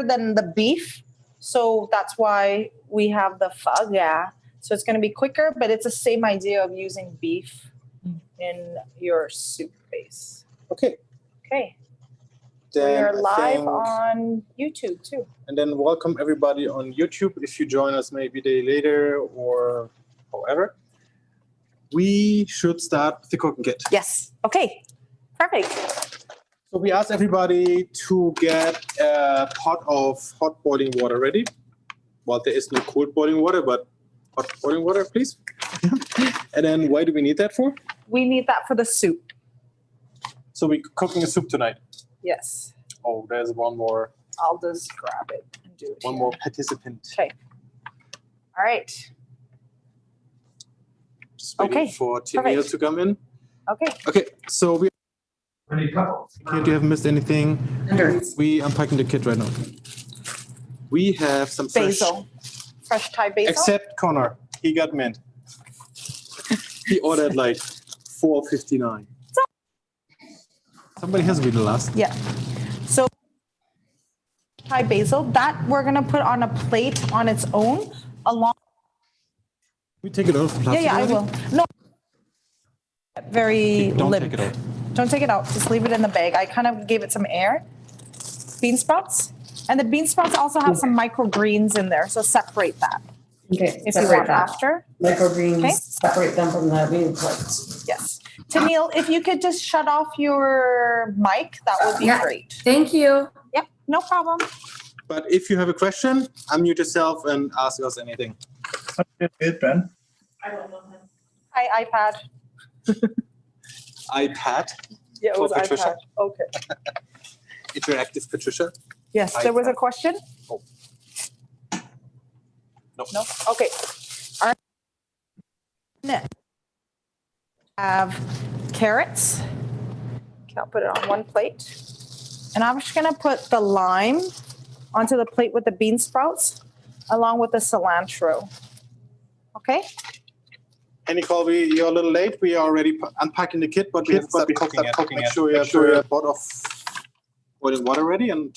than the beef. So that's why we have the pho. Yeah. So it's going to be quicker, but it's the same idea of using beef in your soup base. Okay. Okay. Then we are I live think- on YouTube too. And then welcome everybody on YouTube. If you join us maybe a day later or however, we should start with the cooking kit. Yes. Okay. Perfect. So we asked everybody to get a pot of hot boiling water ready. Well, there is no cold boiling water, but hot boiling water, please. And then why do we need that for? We need that for the soup. So we're cooking a soup tonight. Yes. Oh, there's one more. I'll just grab it and do it. One more participant. Okay. All right. Just waiting for Tennille to come in. Okay. Okay, so we here, do you have missed anything? We unpacking the kit right now. We have some basil. Fresh Thai basil. Except Connor. He got mint. He ordered like $4.59. Somebody has to be the last. Yeah. So Thai basil, that we're gonna put on a plate on its own along. We take it out of the plastic. Yeah, I will. No. Very Don't limp. take it out. Don't take it out. Just leave it in the bag. I kind of gave it some air. Bean sprouts. And the bean sprouts also have some microgreens in there. So separate that. Okay. If you want after. Microgreens, Okay. separate them from the bean sprouts. Yes. Tennille, if you could just shut off your mic, that would be great. Thank you. Yep, no problem. But if you have a question, unmute yourself and ask us anything. Ben? I don't know. Hi, iPad. iPad. Yeah, it For was Patricia. iPad. Okay. Interactive Patricia. Yes, there was a question? Oh. No. No? Okay. All right. Next, have carrots. Okay, I'll put it on one plate. And I'm just gonna put the lime onto the plate with the bean sprouts along with the cilantro. Okay? Hey Nicole, you're a little late. We are already unpacking the kit, but we haven't started cooking it. Make sure you have your pot of boiling water ready and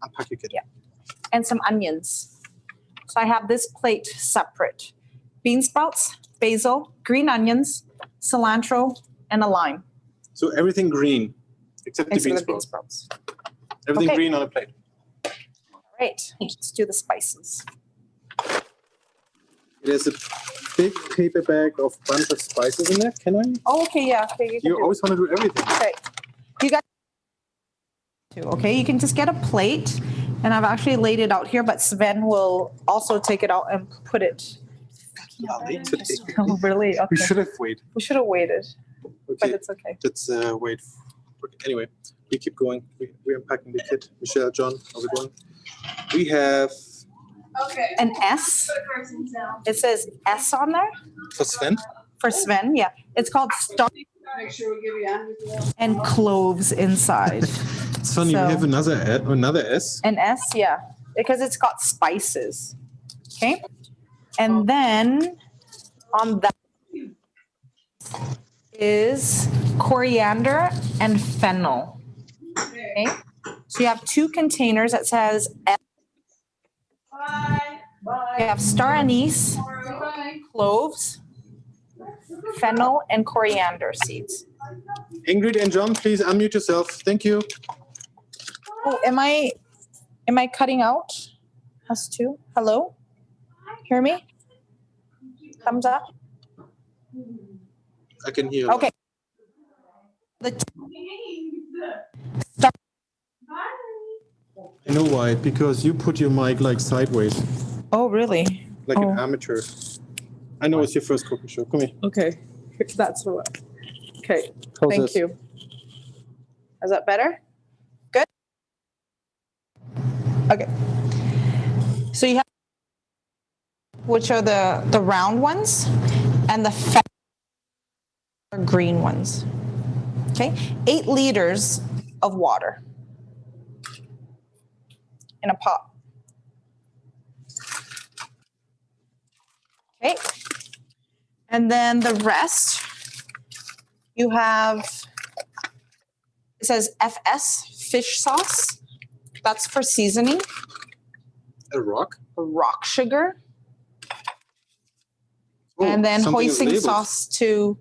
unpack your kit. Yeah. And some onions. So I have this plate separate. Bean sprouts, basil, green onions, cilantro, and a lime. So everything green, except the bean sprouts. Everything Okay. green on a plate. All right, let's do the spices. There's a big paper bag of bunch of spices in there. Can I? Oh, okay, yeah. Okay, you can You do always want to do everything. Okay. You got okay, you can just get a plate, and I've actually laid it out here, but Sven will also take it out and put it. Late today. Oh, really? Okay. We should have waited. We should have waited, but Okay, it's okay. let's wait. Anyway, we keep going. We're unpacking the kit. Michelle, John, how's it going? We have An S. It says S on there for Sven. for Sven. Yeah, it's called star Make sure we give you and cloves inside. It's funny. So- We have another S. An S, yeah, because it's got spices. Okay, and then on that is coriander and fennel. Okay, so you have two containers that says S. You have star anise, cloves, fennel, and coriander seeds. Ingrid and John, please unmute yourself. Thank you. Oh, am I cutting out? Us too? Hello? Hear me? Thumbs up? I can hear. Okay. I know why. Because you put your mic like sideways, Oh, really? like Oh. an amateur. I know it's your first cooking show. Come here. Okay. That's what. Okay. How's Thank this? you. Is that better? Good? Okay. So you have, which are the round ones, and the fat green ones. Okay? 8 liters of water in a pot. Okay? And then the rest, you have, it says FS, fish sauce. That's for seasoning. A rock? Rock sugar. Oh, And then something is hoisin labeled. sauce to,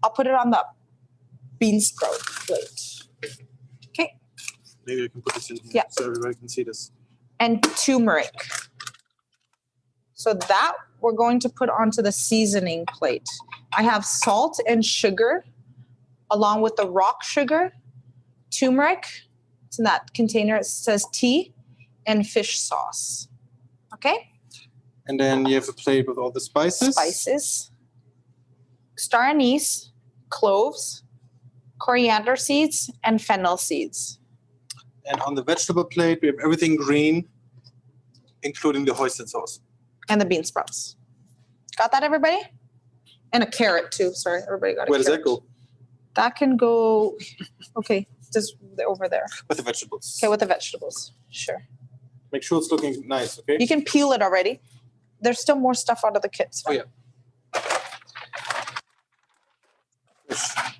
I'll put it on the bean sprout plate. Okay. Maybe I can put this in here Yeah. so everybody can see this. And turmeric. So that we're going to put onto the seasoning plate. I have salt and sugar along with the rock sugar, turmeric. It's in that container. It says tea and fish sauce. Okay. And then you have a plate with all the spices. Spices. Star anise, cloves, coriander seeds, and fennel seeds. And on the vegetable plate, we have everything green, including the hoisin sauce. And the bean sprouts. Got that, everybody? And a carrot too. Sorry, everybody got a Where does carrot. that go? That can go, okay, just over there. With the vegetables. Okay, with the vegetables. Sure. Make sure it's looking nice, okay? You can peel it already. There's still more stuff out of the kits. Oh, yeah.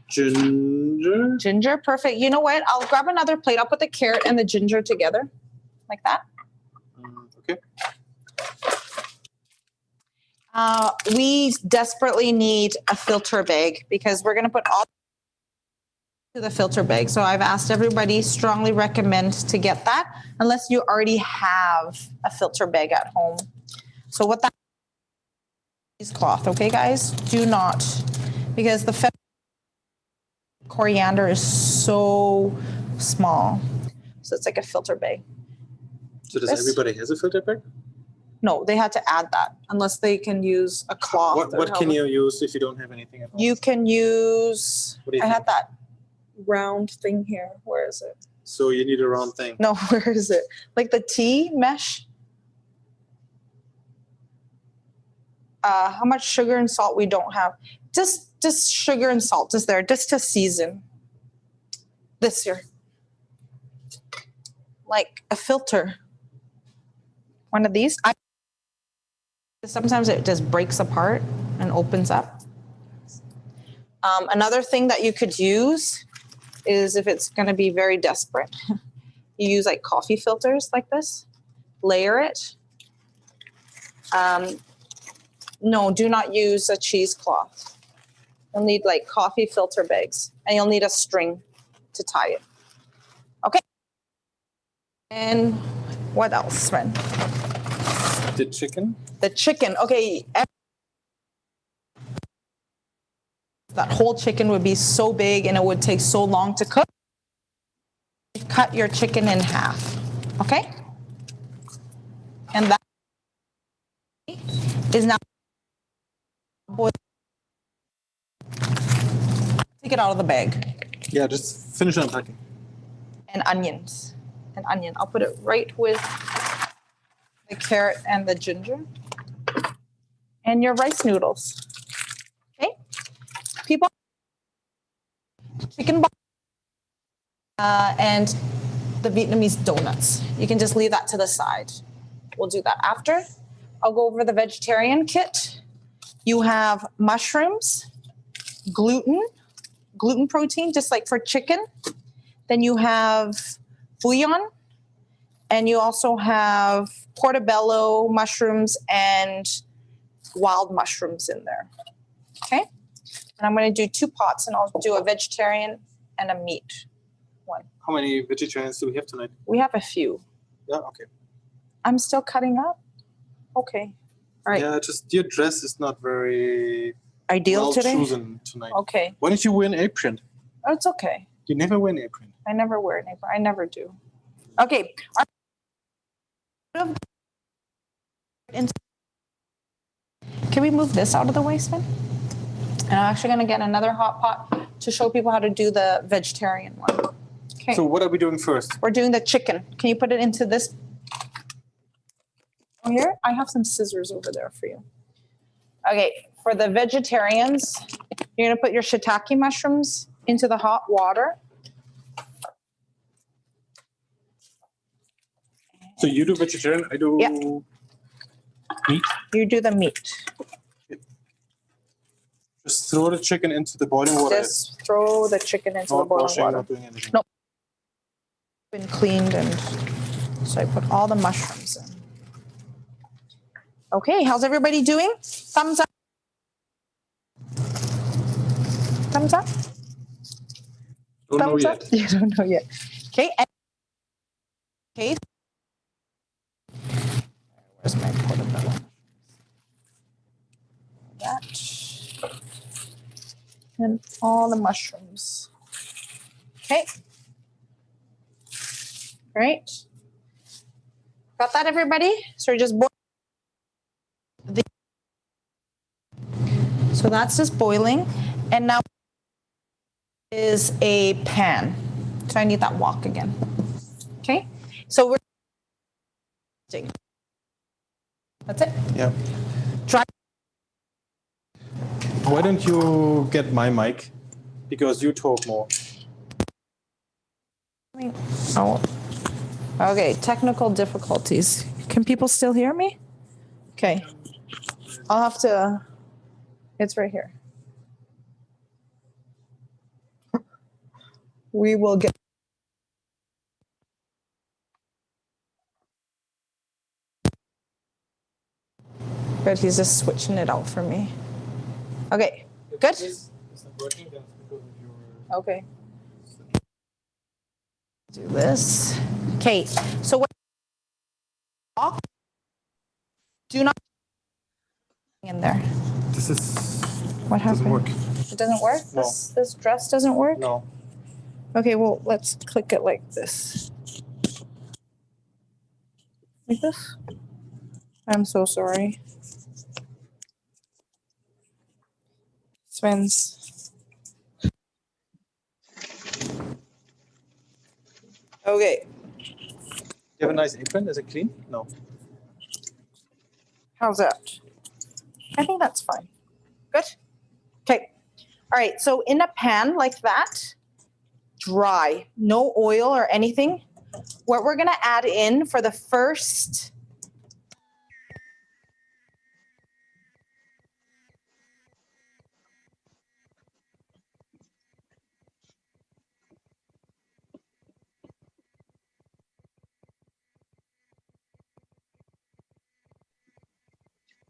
Ginger. Ginger, perfect. You know what? I'll grab another plate. I'll put the carrot and the ginger together like that. Okay. We desperately need a filter bag because we're going to put all to the filter bag. So I've asked everybody, strongly recommend to get that unless you already have a filter bag at home. So what that is cloth, okay, guys? Do not, because the coriander is so small. So it's like a filter bag. So does This- everybody has a filter bag? No, they had to add that unless they can use a cloth. or What can however. you use if you don't have anything at home? You can use, What do you I think? had that round thing here. Where is it? So you need a round thing. No, where is it? Like the tea mesh. How much sugar and salt we don't have. Just sugar and salt is there, just to season. This here. Like a filter. One of these. Sometimes it just breaks apart and opens up. Another thing that you could use is if it's going to be very desperate, you use like coffee filters like this, layer it. No, do not use a cheesecloth. You'll need like coffee filter bags and you'll need a string to tie it. Okay. And what else, Sven? The chicken. The chicken. Okay. That whole chicken would be so big and it would take so long to cook. Cut your chicken in half. Okay? And that is now boiled. Take it out of the bag. Yeah, just finish unpacking. And onions. An onion. I'll put it right with the carrot and the ginger. And your rice noodles. Okay? People, chicken and the Vietnamese donuts. You can just leave that to the side. We'll do that after. I'll go over the vegetarian kit. You have mushrooms, gluten protein, just like for chicken. Then you have bouillon, and you also have portobello mushrooms and wild mushrooms in there. Okay? And I'm going to do 2 pots, and I'll do a vegetarian and a meat one. How many vegetarians do we have tonight? We have a few. Yeah, okay. I'm still cutting up? Okay. All right. Yeah, just your dress is not very Ideal well today? chosen tonight. Okay. Why don't you wear an apron? Oh, it's okay. You never wear an apron. I never wear an apron. I never do. Okay. Can we move this out of the way, Sven? And I'm actually going to get another hot pot to show people how to do the vegetarian one. Okay. So what are we doing first? We're doing the chicken. Can you put it into this? Oh, here? I have some scissors over there for you. Okay. For the vegetarians, you're going to put your shiitake mushrooms into the hot water. So you do vegetarian, I do Yeah. meat. You do the meat. Just throw the chicken into the boiling water. Just throw the chicken into the Not boiling washing, water. not doing anything. No. Been cleaned and So I put all the mushrooms in. Okay, how's everybody doing? Thumbs up. Thumbs up. Don't know Thumbs up. yet. You don't know yet. Okay. Okay. Where's my portobello? That. And all the mushrooms. Okay. Great. Got that, everybody? So we're just boil. So that's just boiling. And now is a pan. So I need that wok again. Okay. So we're. That's it. Yeah. Try. Why don't you get my mic? Because you talk more. Oh. Okay, technical difficulties. Can people still hear me? Okay. I'll have to. It's right here. We will get. Good, he's just switching it out for me. Okay, good? Okay. Do this. Okay, so what? Do not in there. This is. What happened? Doesn't work. It doesn't work? No. This dress doesn't work? No. Okay, well, let's click it like this. Like this? I'm so sorry. Sven's. Okay. You have a nice apron. Is it clean? No. How's that? I think that's fine. Good? Okay. All right, so in a pan like that, dry, no oil or anything, what we're gonna add in for the first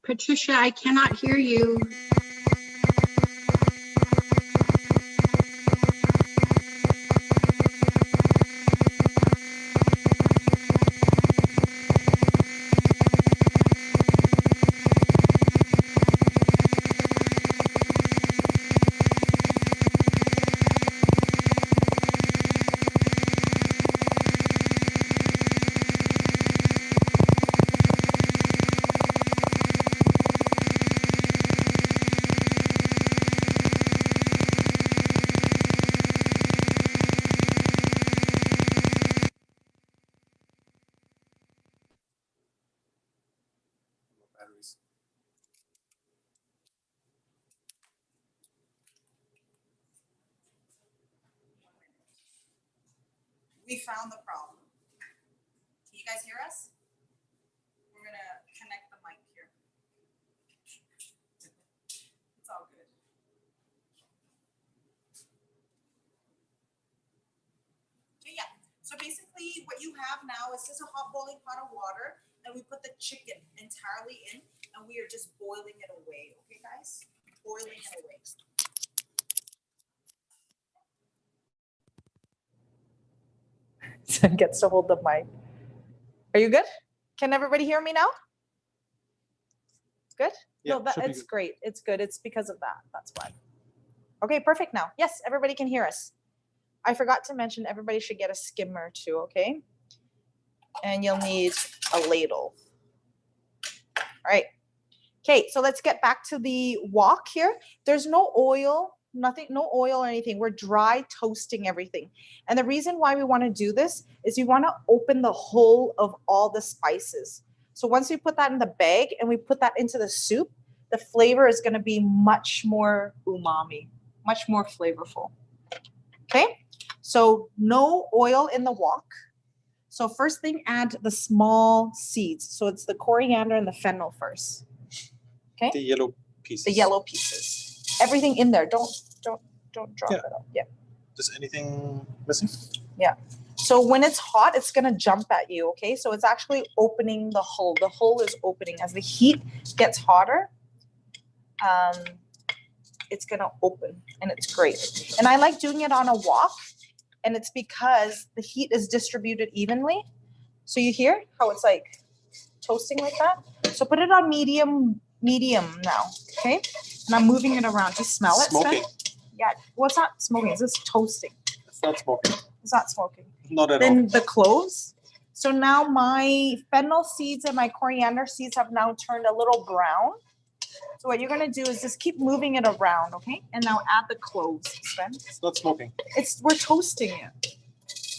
Patricia, I cannot hear you. we found the problem. Can you guys hear us? We're gonna connect the mic here. It's all good. Okay, yeah. So basically what you have now is just a hot boiling pot of water, and we put the chicken entirely in, and we are just boiling it away. Okay, guys? Boiling it away. Sven gets to hold the mic. Are you good? Can everybody hear me now? Good? Yeah, No, that, should be it's good. great. It's good. It's because of that. That's why. Okay, perfect now. Yes, everybody can hear us. I forgot to mention everybody should get a skimmer too, okay? And you'll need a ladle. All right. Okay, so let's get back to the wok here. There's no oil, nothing, no oil or anything. We're dry toasting everything. And the reason why we want to do this is we want to open the whole of all the spices. So once we put that in the bag and we put that into the soup, the flavor is going to be much more umami, much more flavorful. Okay, so no oil in the wok. So first thing, add the small seeds. So it's the coriander and the fennel first. Okay. The yellow pieces. The yellow pieces. Everything in there. Don't drop Yeah. it out. Yeah. Is anything missing? Yeah. So when it's hot, it's gonna jump at you, okay? So it's actually opening the hull. The hull is opening. As the heat gets hotter, it's gonna open, and it's great. And I like doing it on a wok, and it's because the heat is distributed evenly. So you hear how it's like toasting like that? So put it on medium now, okay? And I'm moving it around. Do you smell it, Sven? Smoking. Yeah, well, it's not smoking, it's just toasting. It's not smoking. It's not smoking. Not at all. Then the cloves. So now my fennel seeds and my coriander seeds have now turned a little brown. So what you're gonna do is just keep moving it around, okay? And now add the cloves, Sven. It's not smoking. We're toasting it.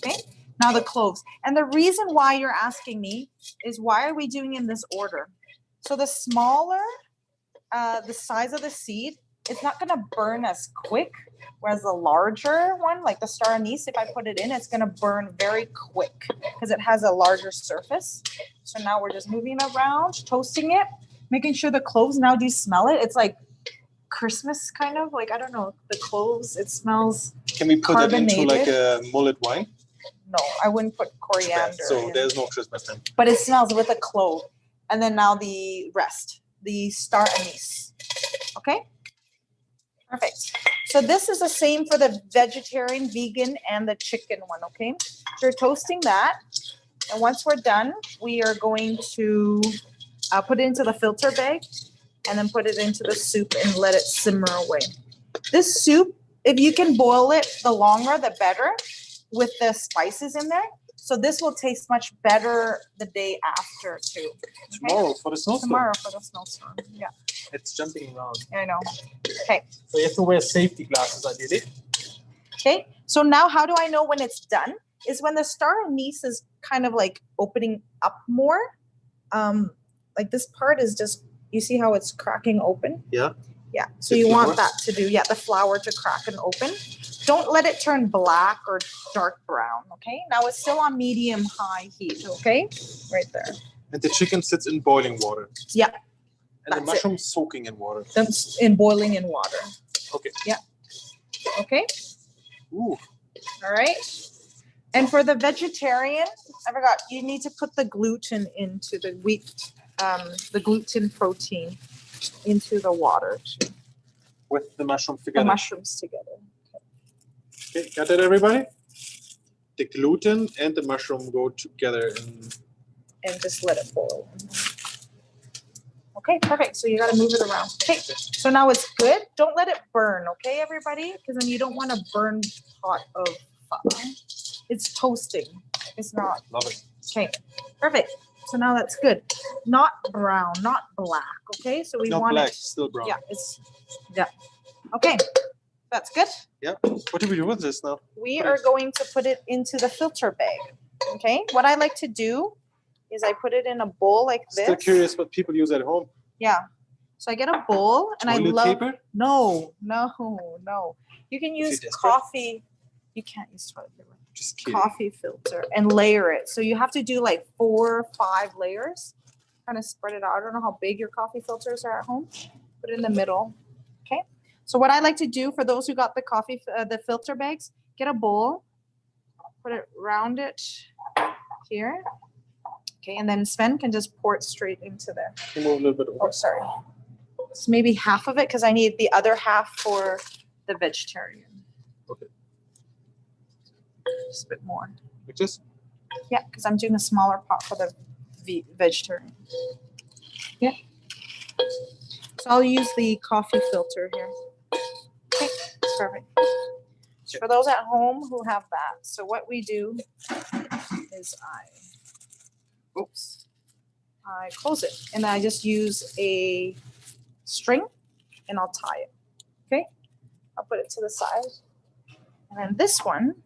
Okay? Now the cloves. And the reason why you're asking me is why are we doing in this order? So the smaller the size of the seed, it's not gonna burn as quick. Whereas the larger one, like the star anise, if I put it in, it's gonna burn very quick because it has a larger surface. So now we're just moving it around, toasting it, making sure the cloves, now do you smell it? It's like Christmas kind of, like, I don't know, the cloves, it smells. Can we put it into like a mullet wine? No, I wouldn't put coriander So in. there's no Christmas then. But it smells with a clove. And then now the rest, the star anise. Okay? Perfect. So this is the same for the vegetarian, vegan, and the chicken one, okay? So you're toasting that. And once we're done, we are going to put it into the filter bag and then put it into the soup and let it simmer away. This soup, if you can boil it, the longer, the better, with the spices in there. So this will taste much better the day after too. Okay? Tomorrow for the snowstorm. Tomorrow for the snowstorm. Yeah, It's jumping around. I know. Okay. So you have to wear safety glasses, ideally. Okay. So now how do I know when it's done? Is when the star anise is kind of like opening up more. Like this part is just, you see how it's cracking open? Yeah. Yeah. So The you flour? want that to do, the flour to crack and open. Don't let it turn black or dark brown, okay? Now it's still on medium high heat, okay? Right there. And the chicken sits in boiling water. Yeah. And the That's it. mushroom soaking in water. That's in boiling in water. Okay. Yeah. Okay. Ooh. All right. And for the vegetarian, I forgot, you need to put the gluten into the wheat, the gluten protein into the water too. With the mushrooms The together. mushrooms together. Okay, got that, everybody? The gluten and the mushroom go together. And just let it boil. Okay, perfect. So you got to move it around. Okay, so now it's good. Don't let it burn, okay, everybody? Because then you don't want a burn pot of pho. It's toasting. It's not. Love it. Okay, perfect. So now that's good. Not brown, not black, okay? So we Not want black, it. still brown. Yeah. Okay, that's good. Yeah. What do we do with this now? We are going to put it into the filter bag, okay? What I like to do is I put it in a bowl like this. Still curious what people use at home. Yeah. So I get a bowl and Toilet I love paper? no. You can you're use desperate? coffee. You can't use toilet paper. Just kidding. Coffee filter and layer it. So you have to do like 4 or 5 layers. Kind of spread it out. I don't know how big your coffee filters are at home. Put it in the middle. Okay. So what I like to do for those who got the coffee, the filter bags, get a bowl, put it around it here. Okay, and then Sven can just pour it straight into there. Can you move a little bit over? Oh, sorry. So maybe half of it because I need the other half for the vegetarian. Okay. Just a bit more. Like this? Yeah, because I'm doing a smaller pot for the vegetarian. Yeah. So I'll use the coffee filter here. Okay, perfect. So for those at home who have that, so what we do is I close it and I just use a string and I'll tie it. Okay, I'll put it to the side. And then this one,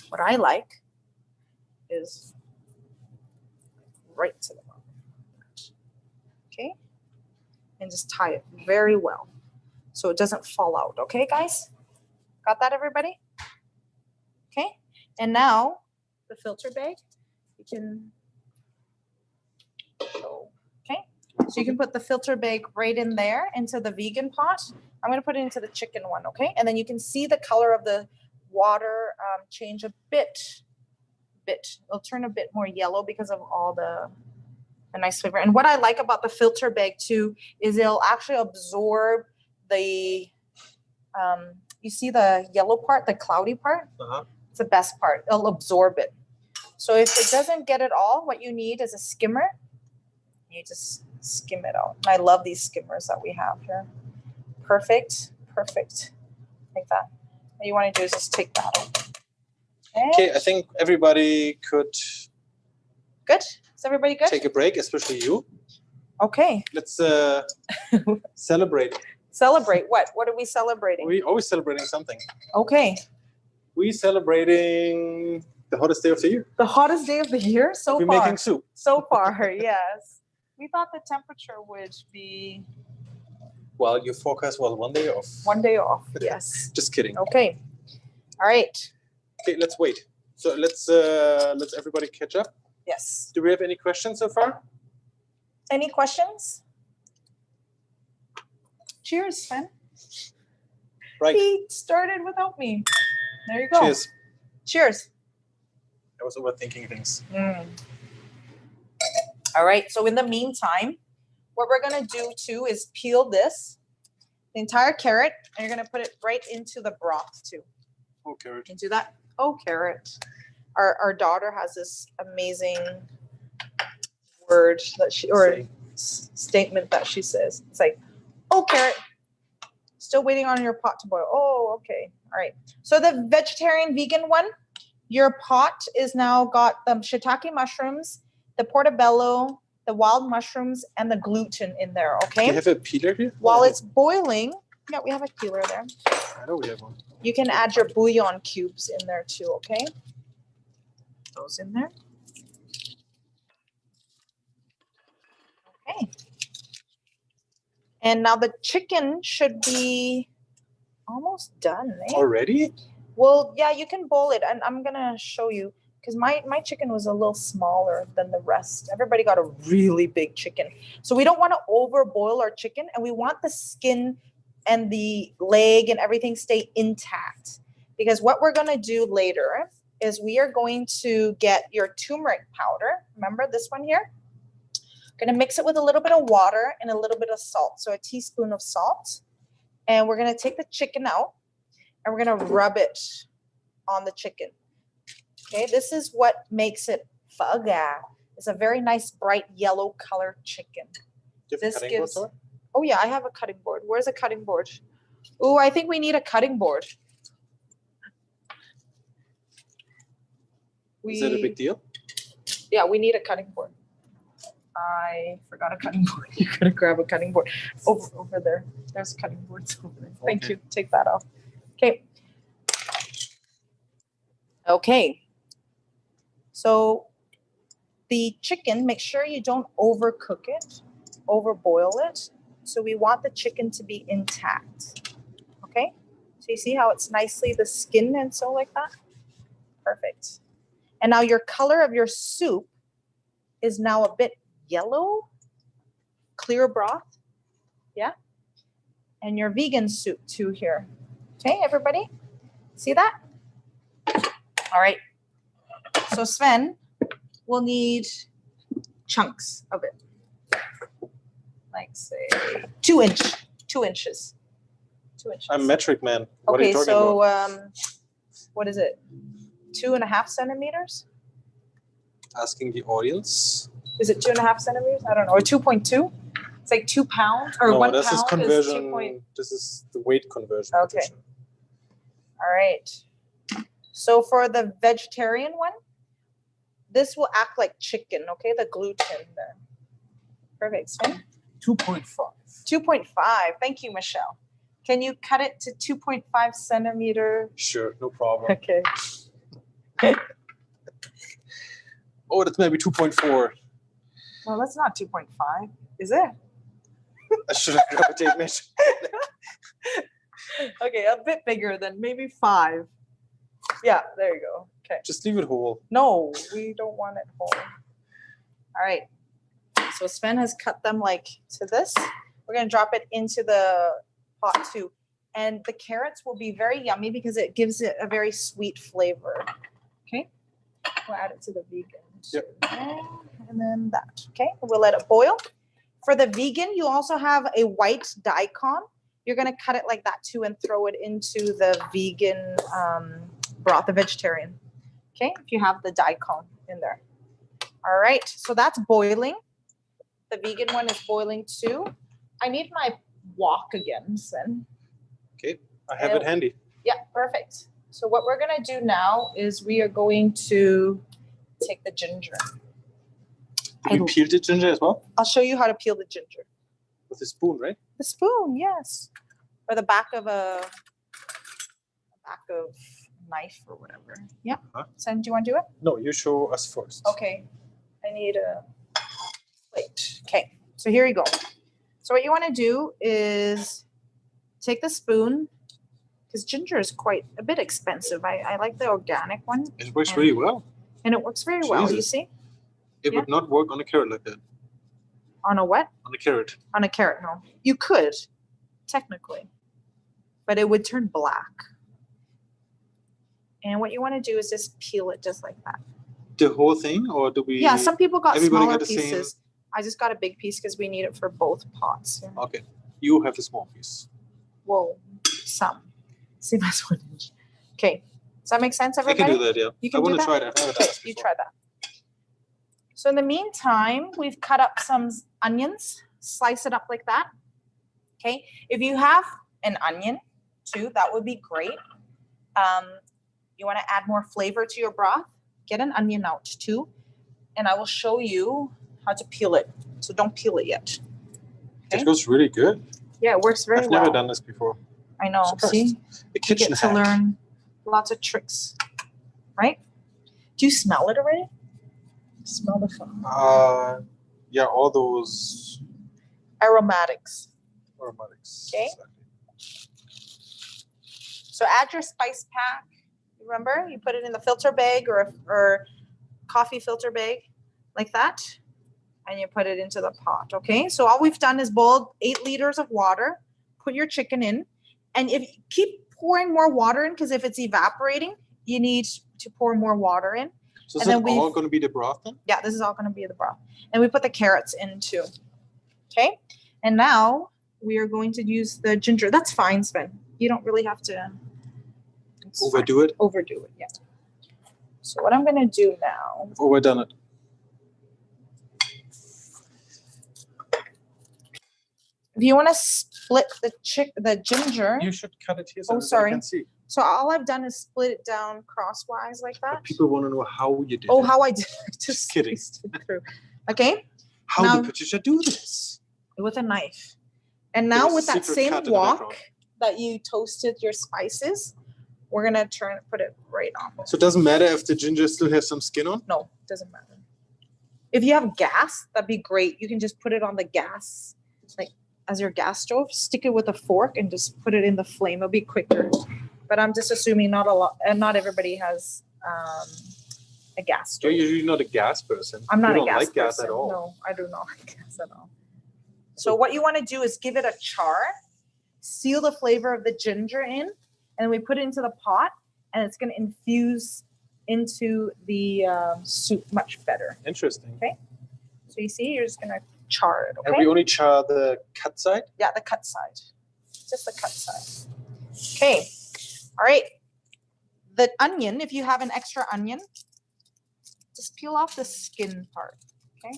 what I like is right to the bottom. Okay, and just tie it very well so it doesn't fall out. Okay, guys? Got that, everybody? Okay, and now the filter bag, you can show. Okay, so you can put the filter bag right in there into the vegan pot. I'm going to put it into the chicken one, okay? And then you can see the color of the water change a bit bit, it'll turn a bit more yellow because of all the nice flavor. And what I like about the filter bag too is it'll actually absorb the, you see the yellow part, the cloudy part? Uh-huh. It's the best part. It'll absorb it. So if it doesn't get it all, what you need is a skimmer. You just skim it out. And I love these skimmers that we have here. Perfect, perfect. Like that. What you want to do is just take that out. Okay, I think everybody could Good? Is everybody good? take a break, especially you. Okay. Let's celebrate. Celebrate what? What are we celebrating? We're always celebrating something. Okay. We're celebrating the hottest day of the year. The hottest day of the year so We're far. making soup. So far, yes. We thought the temperature would be Well, your forecast was 1 day off. 1 day off. Yes. Just kidding. Okay. All right. Okay, let's wait. So let's everybody catch up. Yes. Do we have any questions so far? Any questions? Cheers, Sven. Right. He started without me. There you go. Cheers. Cheers. I was overthinking things. All right. So in the meantime, what we're going to do too is peel this, the entire carrot, and you're going to put it right into the broth too. Oh, carrot. Into that. Oh, carrot. Our daughter has this amazing word that she, or statement that she says. It's like, oh, carrot. Still waiting on your pot to boil. Oh, okay. All right. So the vegetarian vegan one, your pot is now got the shiitake mushrooms, the portobello, the wild mushrooms, and the gluten in there, Do okay? you have a peeler here? While it's boiling, yeah, we have a peeler there. I know we have one. You can add your bouillon cubes in there too, okay? Those in there. Okay. And now the chicken should be almost done, eh? Already? Well, yeah, you can boil it, and I'm gonna show you because my chicken was a little smaller than the rest. Everybody got a really big chicken, so we don't want to overboil our chicken, and we want the skin and the leg and everything stay intact. Because what we're gonna do later is we are going to get your turmeric powder. Remember this one here? Gonna mix it with a little bit of water and a little bit of salt. So a teaspoon of salt, and we're gonna take the chicken out. And we're gonna rub it on the chicken. Okay, this is what makes it faga. It's a very nice bright yellow colored chicken. This gives. Oh yeah, I have a cutting board. Where's a cutting board? Oh, I think we need a cutting board. Is that a big deal? Yeah, we need a cutting board. I forgot a cutting board. You're gonna grab a cutting board over there. There's cutting boards over there. Thank you. Take that off. Okay. Okay. So the chicken, make sure you don't overcook it, overboil it. So we want the chicken to be intact. Okay. So you see how it's nicely the skin and so like that? Perfect. And now your color of your soup is now a bit yellow, clear broth. Yeah. And your vegan soup too here. Okay, everybody? See that? All right. So Sven will need chunks of it. Like say 2 inches. 2 inches. I'm metric man. What are Okay, you talking so about? what is it? 2.5 centimeters? Asking the audience. Is it 2.5 centimeters? I don't know. Or 2.2? It's like 2 pounds or No, 1 this pound is is conversion. This is the weight conversion. Okay. position. All right. So for the vegetarian one, this will act like chicken, okay? The gluten there. Perfect. Sven? 2.5. 2.5. Thank you, Michelle. Can you cut it to 2.5 centimeter? Sure, no problem. Okay. Oh, that's maybe 2.4. No, that's not 2.5. Is it? I should have grabbed a tape measure. Okay, a bit bigger than maybe 5. Yeah, there you go. Okay. Just leave it whole. No, we don't want it whole. All right. So Sven has cut them like to this. We're going to drop it into the pot too. And the carrots will be very yummy because it gives it a very sweet flavor. Okay. We'll add it to the vegan. Yep. And then that. Okay. We'll let it boil. For the vegan, you also have a white daikon. You're going to cut it like that too and throw it into the vegan broth, the vegetarian. Okay. If you have the daikon in there. All right. So that's boiling. The vegan one is boiling too. I need my wok again, Sven. Okay, I have it handy. Yeah, perfect. So what we're gonna do now is we are going to take the ginger. Do we peel the ginger as well? I'll show you how to peel the ginger. With a spoon, right? The spoon, yes. Or the back of a knife or whatever. Yeah. Sen, do you want to do it? No, you show us first. Okay. I need a plate. Okay. So here you go. So what you want to do is take the spoon, because ginger is quite a bit expensive. I like the organic one. It works really well. And it works very well, you Jesus. see? It would not work on a carrot like that. On a what? On a carrot. On a carrot, no. You could, technically. But it would turn black. And what you want to do is just peel it just like that. The whole thing, or do we? Yeah, some people got everybody smaller got the same- pieces. I just got a big piece because we need it for both pots. Yeah. Okay, you have the small piece. Whoa, some. See, that's one inch. Okay, does that make sense, I everybody? can do that, yeah. You I can do want to that? try that. I've never done Okay, this you before. try that. So in the meantime, we've cut up some onions. Slice it up like that. Okay, if you have an onion too, that would be great. You want to add more flavor to your broth? Get an onion out too, and I will show you how to peel it. So don't peel it yet. It goes really good. Yeah, it works very I've well. never done this before. I know. Surprised. See, The you kitchen get to hack. learn lots of tricks, right? Do you smell it already? Smell the fun. Yeah, all those Aromatics. aromatics. Okay. So add your spice pack. Remember, you put it in the filter bag or coffee filter bag like that, and you put it into the pot. Okay. So all we've done is boiled 8 liters of water. Put your chicken in, and if keep pouring more water in, because if it's evaporating, you need to pour more water in. So And is then that all going to be the broth then? Yeah, this is all going to be the broth, and we put the carrots in too. Okay. And now we are going to use the ginger. That's fine, Sven. You don't really have to. It's Overdo it? Overdo it, yeah. So what I'm gonna do now, I've overdone it. if you want to split the ginger. You should cut it here so Oh, that sorry. I can see. So all I've done is split it down crosswise like that. But people want to know how you did Oh, it. how I did it. Just kidding. squeezed it through. Okay, How now- did Patricia do this? with a knife. And now There's a with that secret same cut in the wok background. that you toasted your spices, we're gonna put it right on. So it doesn't matter if the ginger still has some skin on? No, doesn't matter. If you have gas, that'd be great. You can just put it on the gas, like as your gas stove. Stick it with a fork and just put it in the flame. It'll be quicker. But I'm just assuming not everybody has a gas You're stove. usually not a gas person. I'm not you a don't gas like gas person. at all. No, I do not like gas at all. So what you want to do is give it a char, seal the flavor of the ginger in, and we put it into the pot, and it's going to infuse into the soup much better. Interesting. Okay. So you see, you're just going to char it, And okay? we only char the cut side? Yeah, the cut side. Just the cut side. Okay. All right. The onion, if you have an extra onion, just peel off the skin part, okay?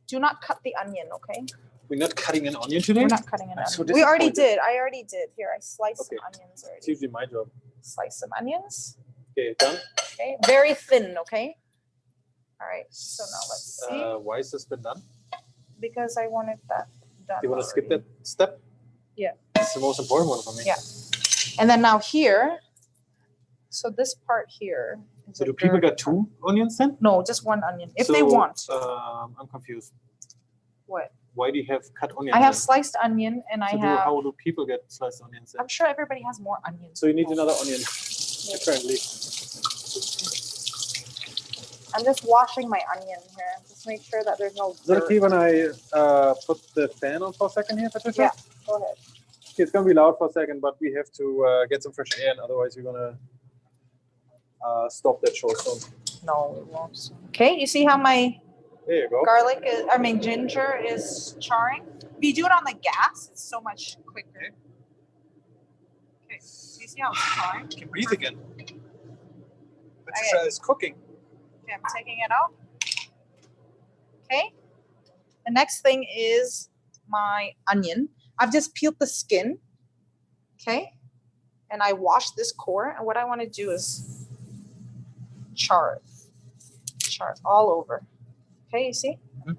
Do not cut the onion, okay? We're not cutting an onion today? We're not cutting an I'm so onion. We already disappointed. did. I already did. Here, I sliced Okay. some onions It's already. usually my job. Slice some onions. Okay, done. Okay. Very thin, okay? All right. So now let's see. Why is this been done? Because I wanted that done. Do you want to skip already. that step? Yeah. It's the most important one for me. Yeah. And then now here, so this part here. is So a do people dirty got 2 onions then? No, just one onion. If they So, want. I'm confused. What? Why do you have cut onions? I have then? sliced onion and I have. How do people get sliced onions then? I'm sure everybody has more onions. So you need another onion, apparently. I'm just washing my onion here. Just make sure that there's no Is that dirt. okay when I put the fan on for a second here, Patricia? Yeah. Go ahead. Okay, it's going to be loud for a second, but we have to get some fresh air, and otherwise we're going to stop that show soon. No, it won't. Okay, you see how my There you go. ginger is charring? If you do it on the gas, it's so much quicker. Okay, so you see how it's charring? You can breathe again. Patricia is cooking. Okay, I'm taking it out. Okay. The next thing is my onion. I've just peeled the skin. Okay. And I washed this core. And what I want to do is char it. Char it all over. Okay, you see? Mhm.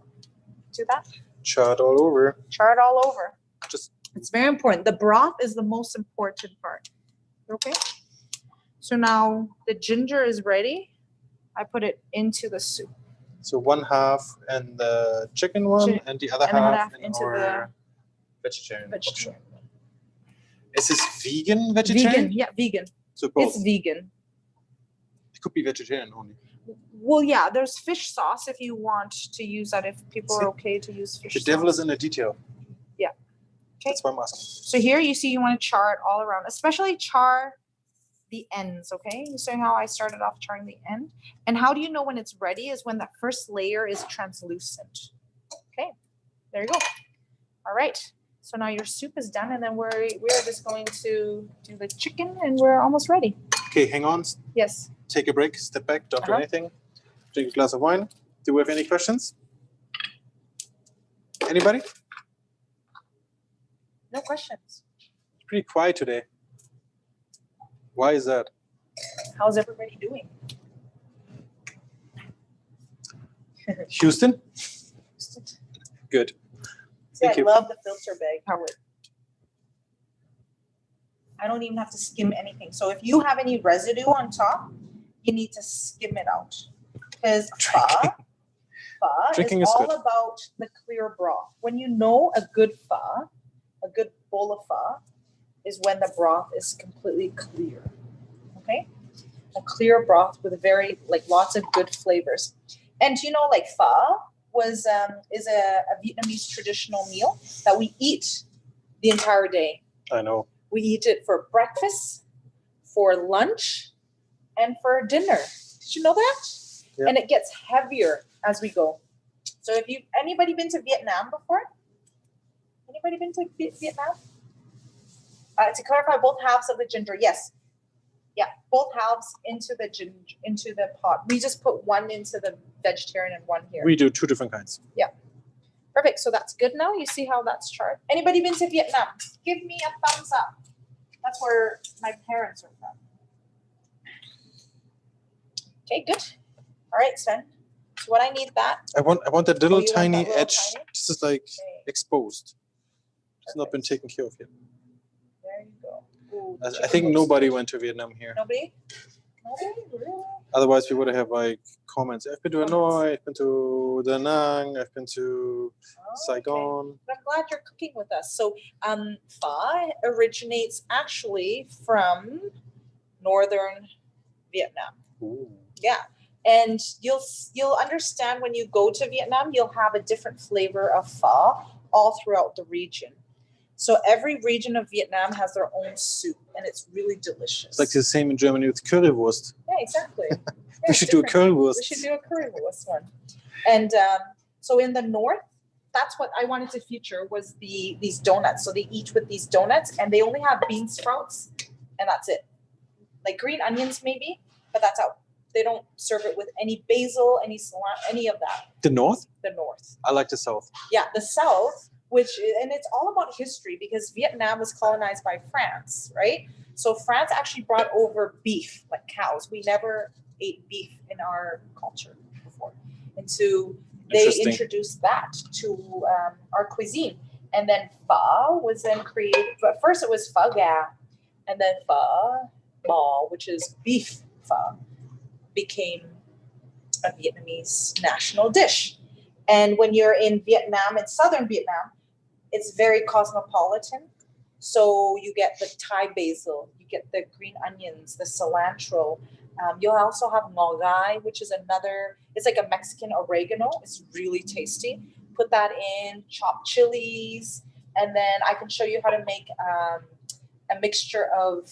Do that. Char it all over. Char it all over. Just It's very important. The broth is the most important part. Okay. So now the ginger is ready. I put it into the soup. so one half in the chicken one and the other and the half half in into our vegetarian option. vegetarian. Is this vegan vegetarian? Vegan, yeah, vegan. So both. It's vegan. It could be vegetarian only. Well, yeah, there's fish sauce if you want to use that. If people are okay to use fish The sauce. devil is in the detail. Yeah. Okay. That's why I'm asking. So here you see you want to char it all around, especially char the ends, okay? You see how I started off charring the end? And how do you know when it's ready is when that first layer is translucent. Okay, there you go. All right, so now your soup is done and then we're just going to do the chicken and we're almost ready. Okay, hang on. Yes. Take a break, step back, don't do Uh-huh. anything. Drink a glass of wine. Do we have any questions? Anybody? No questions. It's pretty quiet today. Why is that? How's everybody doing? Houston? Good. See, Thank I you. love the filter bag, Howard. I don't even have to skim anything. So if you have any residue on top, you need to skim it out. Because pho Drinking is is all good. about the clear broth. When you know a good pho, a good bowl of pho, is when the broth is completely clear. Okay? A clear broth with lots of good flavors. And you know, like pho is a Vietnamese traditional meal that we eat the entire day. I know. We eat it for breakfast, for lunch, and for dinner. Did you know that? Yeah. And it gets heavier as we go. So if anybody been to Vietnam before? Anybody been to Vietnam? To clarify, both halves of the ginger, yes. Yeah, both halves into the pot. We just put one into the vegetarian and one here. We do two different kinds. Perfect. So that's good now. You see how that's charred? Anybody been to Vietnam? Give me a thumbs up. That's where my parents are from. Okay, good. All right, Sven. So what I need that. I want that little you want tiny that little edge. tiny? This is like Okay, exposed. It's not been perfect. taken care of yet. There you go. Ooh, the I chicken think looks nobody good. went to Vietnam here. Nobody? Nobody? Really? Otherwise, we would have like comments. I've been to Hanoi. I've been to Da Nang. I've been to Oh, Saigon. okay. But I'm glad you're cooking with us. So, pho originates actually from northern Vietnam. Ooh. Yeah, and you'll understand when you go to Vietnam, you'll have a different flavor of pho all throughout the region. So every region of Vietnam has their own soup, and it's really delicious. It's like the same in Germany with currywurst. Yeah, exactly. We Yeah, should do a different. currywurst. We should do a currywurst one. And so in the north, that's what I wanted to feature was these donuts. So they eat with these donuts, and they only have bean sprouts, and that's it. Like green onions maybe, but that's out. They don't serve it with any basil, any cilantro, any of that. The North? The north. I like the South. Yeah, the south, and it's all about history because Vietnam was colonized by France, right? So France actually brought over beef, like cows. We never ate beef in our culture before. And so they Interesting. introduced that to our cuisine. And then pho was then created, but first it was pho ga, and then pho bò, which is beef pho, became a Vietnamese national dish. And when you're in Vietnam, in southern Vietnam, it's very cosmopolitan. So you get the Thai basil, you get the green onions, the cilantro. You'll also have ngò gai, which is it's like a Mexican oregano. It's really tasty. Put that in, chopped chilies, and then I can show you how to make a mixture of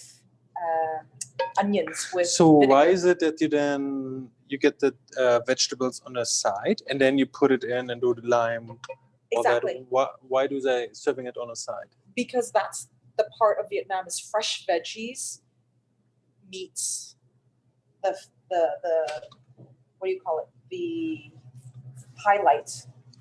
onions with So vinegar. why is it that you then you get the vegetables on the side, and then you put it in and do the lime. all that. Exactly. Why do they serving it on the side? Because that's the part of Vietnam is fresh veggies meets the what do you call it? The highlight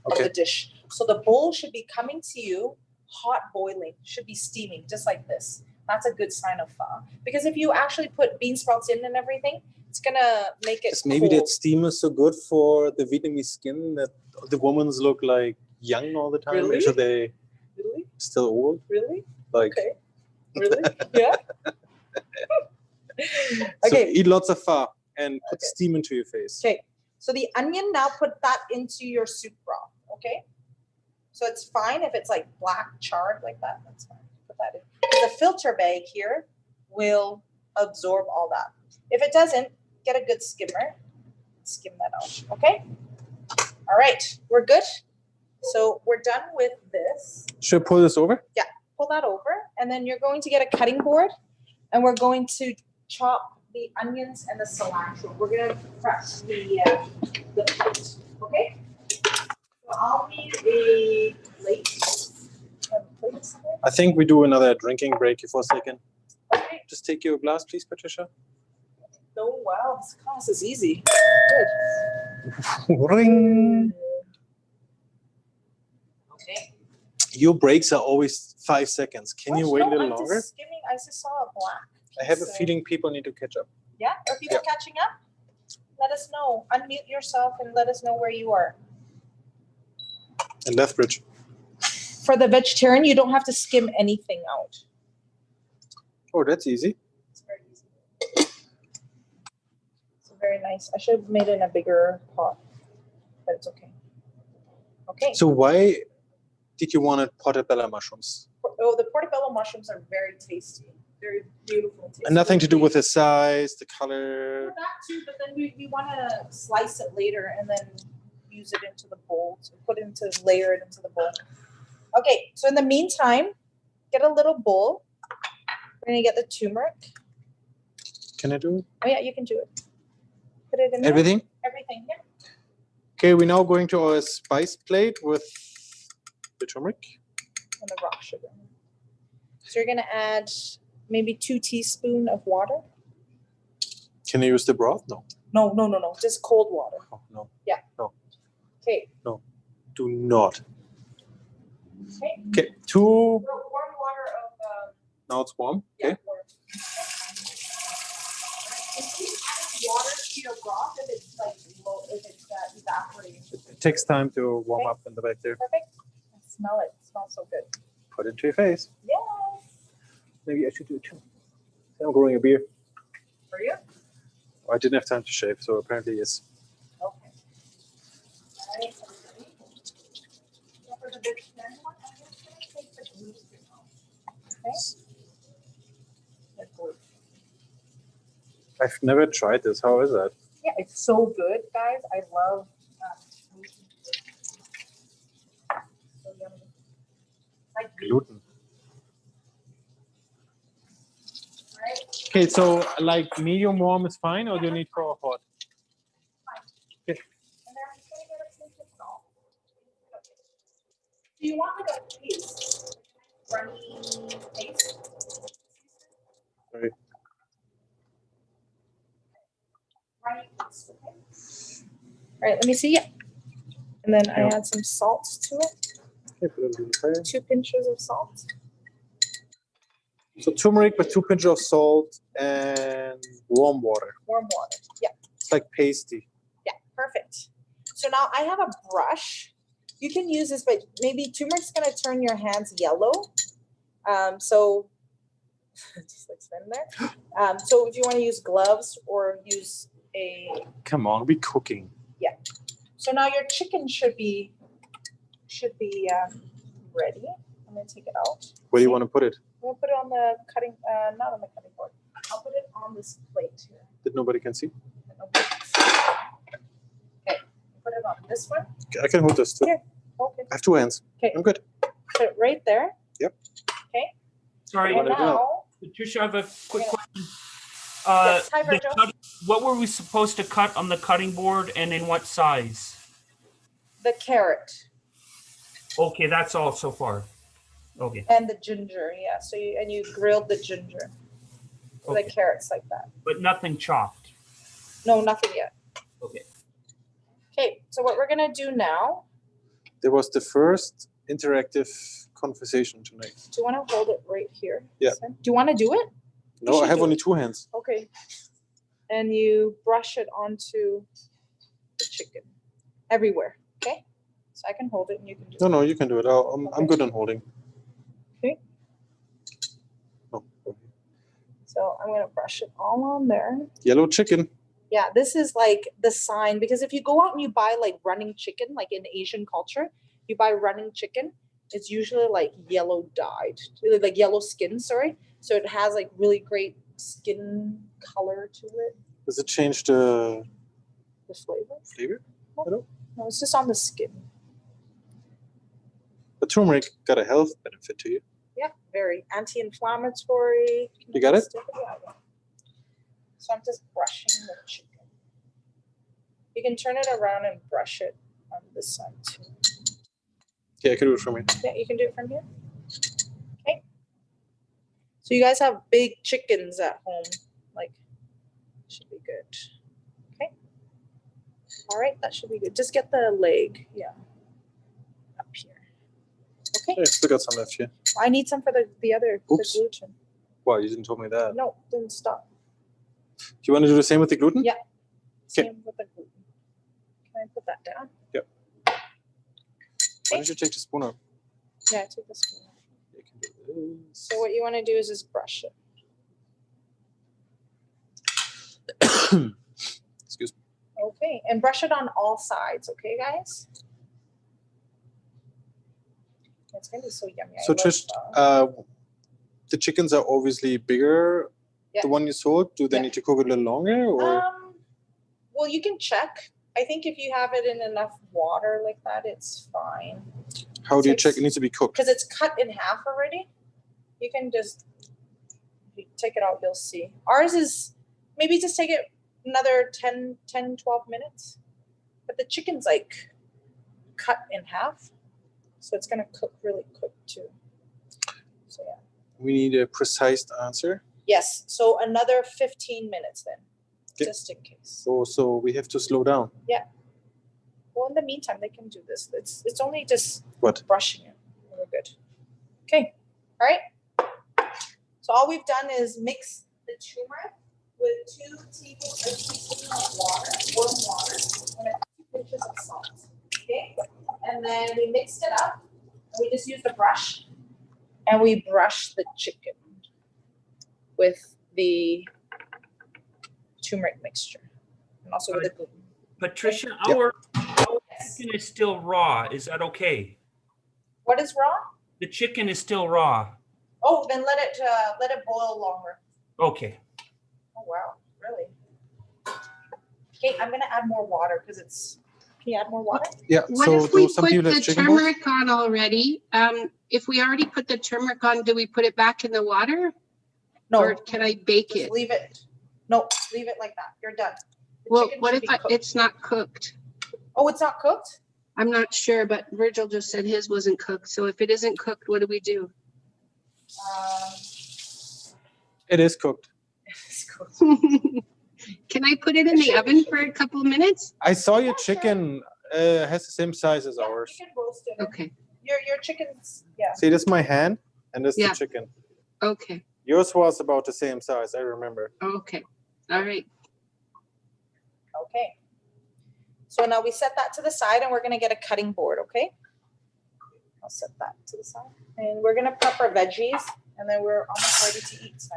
of the dish. So the bowl should be coming to you hot boiling, should be steaming, just like this. That's a good sign of pho. Because if you actually put bean sprouts in and everything, it's gonna make it Maybe cold. that steam is so good for the Vietnamese skin that the women look like young all the time. Really? So they Really? still old. Really? Like Okay. Really? Yeah. So Okay. eat lots of pho and put steam into your face. Okay. So the onion, now put that into your soup broth. Okay. So it's fine if it's like black charred like that. That's fine. Put that in. The filter bag here will absorb all that. If it doesn't, get a good skimmer. Skim that out. Okay. All right. We're good. So we're done with this. Should I pull this over? Yeah. Pull that over, and then you're going to get a cutting board, and we're going to chop the onions and the cilantro. We're gonna press the plate. Okay. So I'll need a plate. I think we do another drinking break here for a second. Okay. Just take your glass, please, Patricia. Oh wow, this class is easy. Good. Ring. Okay. Your breaks are always 5 seconds. Can you wait a little I'm longer? just skimming. I just saw a black. I have a piece, feeling people need to catch up. Yeah, are people catching up? Let us know. Unmute yourself and let us know where you are. And Lethbridge. For the vegetarian, you don't have to skim anything out. Oh, that's easy. It's very easy. It's very nice. I should have made it in a bigger pot, but it's okay. Okay. So why did you want portobello mushrooms? Oh, the portobello mushrooms are very tasty. Very beautiful. Tasty. And nothing to do with the size, the color. Well, that too, but then we want to slice it later and then use it into the bowl. So layer it into the bowl. Okay, so in the meantime, get a little bowl. We're gonna get the turmeric. Can I do it? Oh yeah, you can do it. Put it in there. Everything? Everything, yeah. Okay, we're now going to our spice plate with the turmeric. And the rock sugar. So you're gonna add maybe 2 teaspoons of water. Can I use the broth? No. No. Just cold water. Oh, no. Yeah. No. Okay. No. Do not. Okay. Okay. 2. Warm water of. Now it's warm. Yeah, Okay. warm. And keep adding water to your broth if it's like low, if it's evaporating. It takes time to warm up in the back there. Perfect. I smell it. It smells so good. Put it into your face. Yes. Maybe I should do it too. I'm growing a beard. For you? I didn't have time to shave, so apparently yes. Okay. All right, everybody. Now for the vegetarian one, I'm just going to take the glue strip off. Okay? That's good. I've never tried this. How is that? Yeah, it's so good, guys. I love gluten. So yummy. Like Gluten. right? Okay, so like medium warm is fine, or do you need for hot? Okay. And then I'm just going to get a pinch of salt. Do you want like a paste? Runny paste? Sorry. Runny paste, okay? All right, let me see it. And then I add some salt to it. Okay, put it in the fire. 2 pinches of salt. So turmeric with 2 pinches of salt and warm water. Warm water. Yeah, It's like pasty. yeah, perfect. So now I have a brush. You can use this, but maybe turmeric's gonna turn your hands yellow. So just like spin there. So if you want to use gloves or use a Come on, we're cooking. so now your chicken should be ready. I'm gonna take it out. Where do you want to put it? I'm gonna put it on the cutting, not on the cutting board. I'll put it on this plate here. That nobody can see? Okay, put it on this one. Okay, I can hold this too. Here. Okay, I have 2 hands. Okay. I'm good. put it right there. Yep. Okay, Sorry, and now, Patricia, I have a quick Yeah. question. Yes, hi, the Virgil. what were we supposed to cut on the cutting board and in what size? The carrot Okay, that's all so far. Okay. and the ginger, yeah. So you grilled the ginger. So Okay. the carrots like that. But nothing chopped. No, nothing yet. Okay. Okay, so what we're gonna do now, There was the first interactive conversation tonight. do you wanna hold it right here? Yeah. Do you wanna do it? No, I should have do only it. 2 hands. Okay. And you brush it onto the chicken everywhere, okay? So I can hold it and you can do No, it. no, you can do it. I'm Okay. good on holding. Okay. Oh, okay. So I'm gonna brush it all on there. Yellow chicken. Yeah, this is like the sign, because if you go out and you buy like running chicken, like in Asian culture, you buy running chicken, it's usually like yellow dyed, like yellow skin, sorry. So it has like really great skin color to it, Does it change the the flavor. flavor? No, it's just on the skin. But turmeric got a health benefit to you. Yeah, very anti-inflammatory. You got it? Yeah. So I'm just brushing the chicken. You can turn it around and brush it on this side too. Yeah, I can do it from here. Yeah, you can do it from here. Okay. So you guys have big chickens at home, like, should be good. Okay. All right, that should be good. Just get the leg, yeah, up here. Okay. Yeah, I still got some left here. I need some for the other, the Oops. gluten. Wow, you didn't tell me that. No, didn't stop. Do you want to do the same with the gluten? Yeah. Okay. Same with the gluten. Can I put that down? Yep. Why don't you take the spoon out? Yeah, I took this one. You can do this. So what you want to do is just brush it. Excuse me. Okay, and brush it on all sides, okay, guys? It's gonna be so yummy. I So love Trish, that. the chickens are obviously bigger. Yeah. The one you sold, do they Yeah. need to cook it a little longer, or Well, you can check. I think if you have it in enough water like that, it's fine. how do you takes- check? It needs to be cooked. Because it's cut in half already. You can just if you take it out, you'll see. Ours is maybe just take it another 10, 12 minutes. But the chicken's like cut in half. So it's gonna cook really quick too. So yeah. We need a precise answer. Yes. So another 15 minutes then. Okay. Just in case. So we have to slow down. Well, in the meantime, they can do this. It's only just What? brushing it. And we're good. Okay. All right. So all we've done is mix the turmeric with 2 teaspoons of water, warm water, and a few pinches of salt. Okay. And then we mixed it up. And we just used a brush, and we brush the chicken with the turmeric mixture, and also with the gluten. Patricia, Yep. our Yes. chicken is still raw. Is that okay? What is raw? The chicken is still raw. Oh, then let it boil longer. Okay. Oh wow, really? Okay, I'm gonna add more water because it's. Can you add more water? Yeah. What so if we do some put people the have chicken balls? turmeric on already? If we already put the turmeric on, do we put it back in the water? No, Or can I bake just it? leave it. No, leave it like that. You're done. The Well, chicken what should if be cooked. it's not cooked? Oh, it's not cooked? I'm not sure, but Virgil just said his wasn't cooked. So if it isn't cooked, what do we do? It is cooked. It's cooked. Can I put it in the oven for a couple of minutes? I saw your Yeah, sure. chicken has the same size as Yeah, ours. you can roast it. Okay, Your chicken's, yeah. See, this is my hand, and this is Yeah. the chicken. okay, Yours was about the same size. I remember. okay. All right. Okay. So now we set that to the side and we're gonna get a cutting board, okay? I'll set that to the side. And we're gonna prep our veggies and then we're almost ready to eat. So.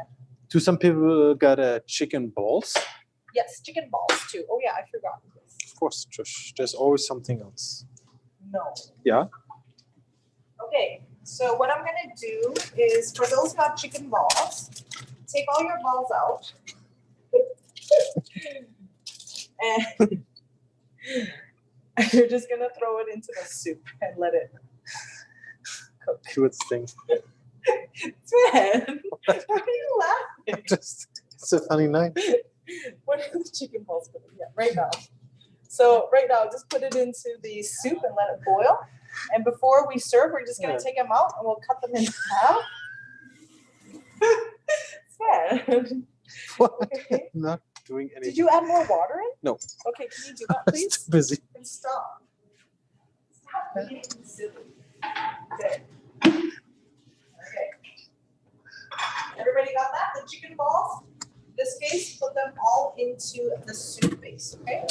Do some people got chicken balls? Yes, chicken balls too. Oh yeah, I forgot this. Of course, Trish. There's always something else. No. Yeah. Okay, so what I'm gonna do is for those who have chicken balls, take all your balls out. And you're just gonna throw it into the soup and let it cook. Cute thing. Sven, why are you laughing? Just It's a funny night. What are the chicken balls going to get right now? So right now, just put it into the soup and let it boil. And before we serve, we're just going to take them out and we'll cut them in half. Sad. What? Okay. Not doing anything. Did you add more water in? No. Okay, can you do that, I'm please? too busy. And stop. Stop being silly. Good. Okay. Everybody got that? The chicken balls? In this case, put them all into the soup base, okay?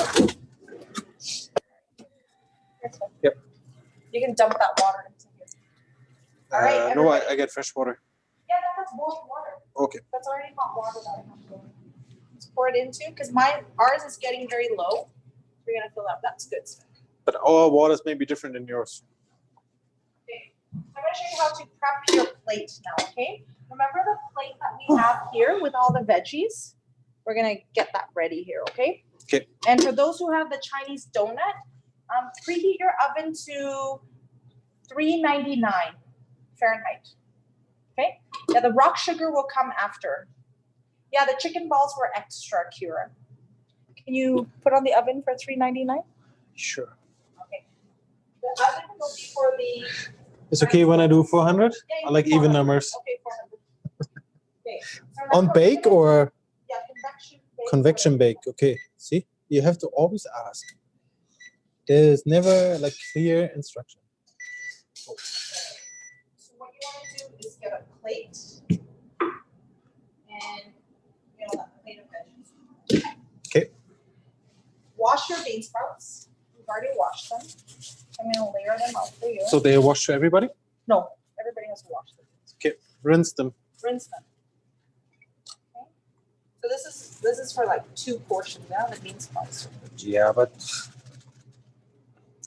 Yep. You can dump that water into here. All right, No, everybody. I get fresh water. Yeah, that's boiled water. Okay. That's already hot water that I have going. Just pour it into, because ours is getting very low. We're gonna fill up. That's good. But our waters may be different than yours. Okay. I'm gonna show you how to prep your plate now, okay? Remember the plate that we have here with all the veggies? We're gonna get that ready here, okay? Okay. And for those who have the Chinese donut, preheat your oven to 399 Fahrenheit. Okay? Yeah, the rock sugar will come after. Yeah, the chicken balls were extra, Kira. Can you put on the oven for 399? Sure. Okay. The oven will be for the. It's okay when I do 400? Yeah, you I like can even 400. numbers. Okay, 400. Okay. So now On we're bake gonna- or Yeah, convection bake. convection bake? Okay. See, you have to always ask. There's never like clear instruction. So what you want to do is get a plate and that plate of veggies. Okay. Wash your bean sprouts. We've already washed them. I'm going to layer them out for you. So they wash to everybody? No, everybody has to wash them. Okay. Rinse them. Rinse them. Okay. So this is for like 2 portions now. The bean sprouts. Yeah, but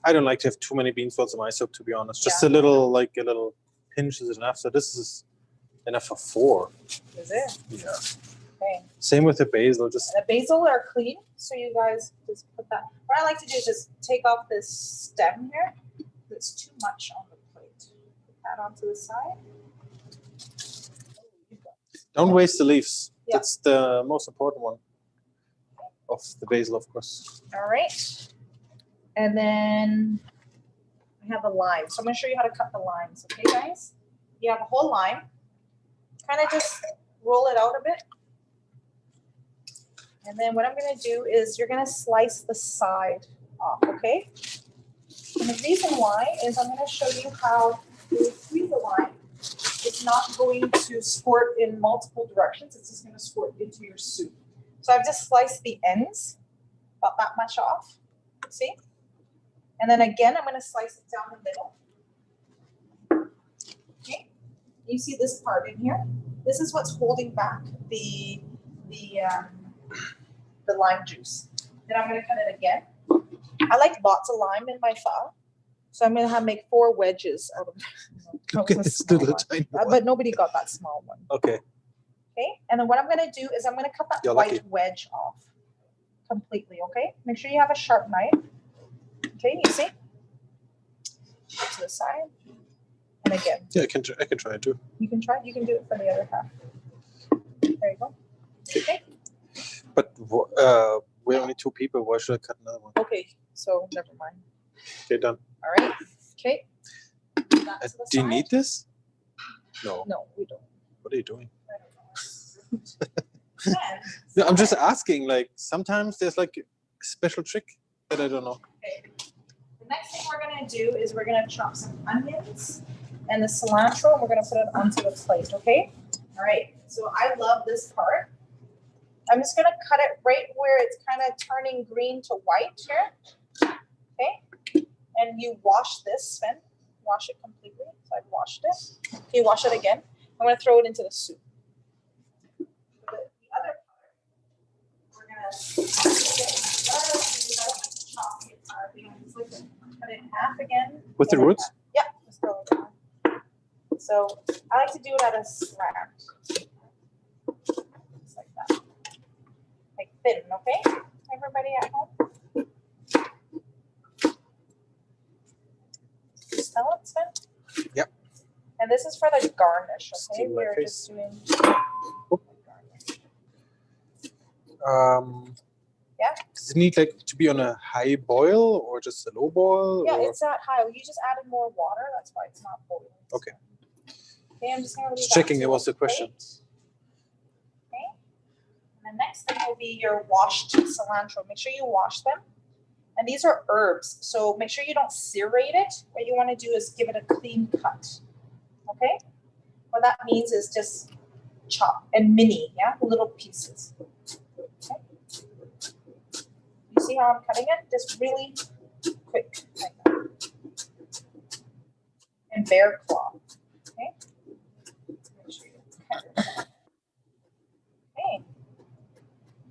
I don't like to have too many bean sprouts in my soup, to be honest. Just Yeah. a little pinch is enough. So this is enough for 4. Is it? Yeah. Okay. Same with the basil. Just And the basil are clean, so you guys just put that. What I like to do is just take off this stem here. It's too much on the plate. Put that onto the side. don't waste the leaves. Yeah. That's the most important one of the basil, of course. All right. And then I have a lime. So I'm going to show you how to cut the limes. Okay, guys? You have a whole lime. Kind of just roll it out a bit. And then what I'm going to do is you're going to slice the side off, okay? And the reason why is I'm going to show you how to squeeze the lime. It's not going to squirt in multiple directions. It's just going to squirt into your soup. So I've just sliced the ends, about that much off. See? And then again, I'm going to slice it down the middle. Okay? You see this part in here? This is what's holding back the lime juice. Then I'm going to cut it again. I like lots of lime in my pho, so I'm going to make 4 wedges out of Look at this little tiny one. but nobody got that small one. Okay. Okay, and then what I'm going to do is I'm going to cut that You're white lucky. wedge off completely. Okay, make sure you have a sharp knife. Okay, you see? To the side, and again. Yeah, I can try it too. You can try. You can do it for the other half. There you go. Okay. But we're only 2 people. Why should I cut another one? Okay. So never mind. Okay, done. All right. Okay. That to the Do you side. need this? No. No, we don't. What are you doing? I don't know. Then, No, I'm just asking. Like sometimes there's like a special trick that I don't know. Okay. The next thing we're gonna do is we're gonna chop some onions and the cilantro, and we're gonna put it onto the plate. Okay. All right. So I love this part. I'm just gonna cut it right where it's kind of turning green to white here. Okay. And you wash this, Sven. Wash it completely. So I've washed it. Okay, wash it again. I'm gonna throw it into the soup. The other part, we're gonna chop it. Just like cut it in half again. With the roots? Yeah, just throw it down. So I like to do it at a slant. Just like that. Like thin, okay? Everybody at home? Smell it, Sven? Yep. And this is for the garnish, okay? Steam my We're face. just doing Oop. garnish. Yeah. Does it need like to be on a high boil or just a low boil? Yeah, or? it's that high. You just added more water. That's why it's not boiling. Okay. Okay, I'm just going to leave Just that checking to it was a the question. plate. Okay. And the next thing will be your washed cilantro. Make sure you wash them. And these are herbs, so make sure you don't serrate it. What you want to do is give it a clean cut. Okay? What that means is just chop and mini, yeah, little pieces. Okay? You see how I'm cutting it? Just really quick, like that. And bare claw. Okay? Make sure you cut it. Okay.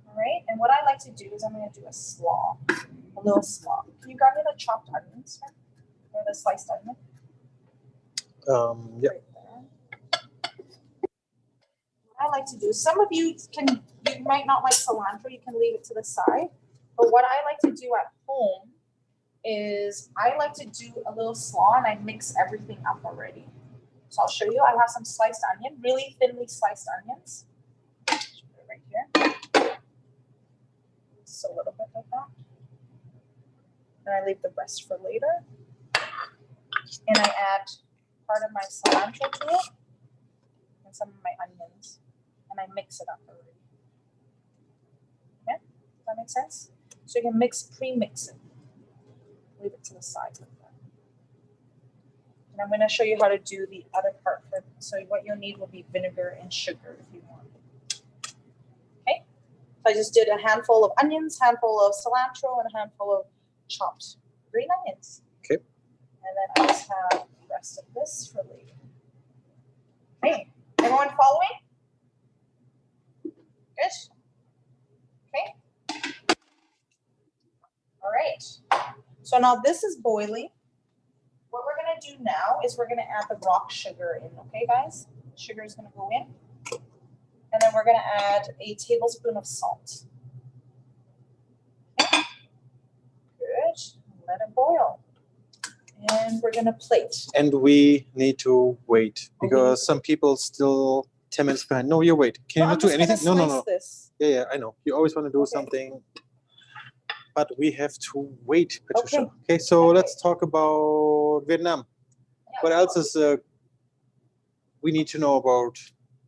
All right. And what I like to do is I'm going to do a slaw, a little slaw. Can you grab me the chopped onions, sir? Or the sliced onion? Yeah. Right there. What I like to do, some of you might not like cilantro, you can leave it to the side. But what I like to do at home is I like to do a little slaw and I mix everything up already. So I'll show you. I have some sliced onion, really thinly sliced onions. Put it right here. Just a little bit like that. And I leave the rest for later. And I add part of my cilantro to it and some of my onions. And I mix it up already. Yeah? Does that make sense? So you can pre-mix it. Leave it to the side like that. And I'm going to show you how to do the other part. So what you'll need will be vinegar and sugar if you want. Okay? So I just did a handful of onions, handful of cilantro, and a handful of chopped green onions. Okay. And then I just have the rest of this for later. Okay. Everyone following? Good. Okay. All right. So now this is boiling. What we're going to do now is we're going to add the rock sugar in. Okay, guys? Sugar is going to go in. And then we're going to add a tablespoon of salt. Okay. Good. Let it boil. And we're going to plate. And we need to wait Oh, because some people still 10 minutes behind. No, you wait. Can you not do anything? No. This. Yeah, I know. You always want to do Okay. something. But we have to wait, Patricia. Okay. Okay, so Okay. let's talk about Vietnam. Yeah. What else is we need to know about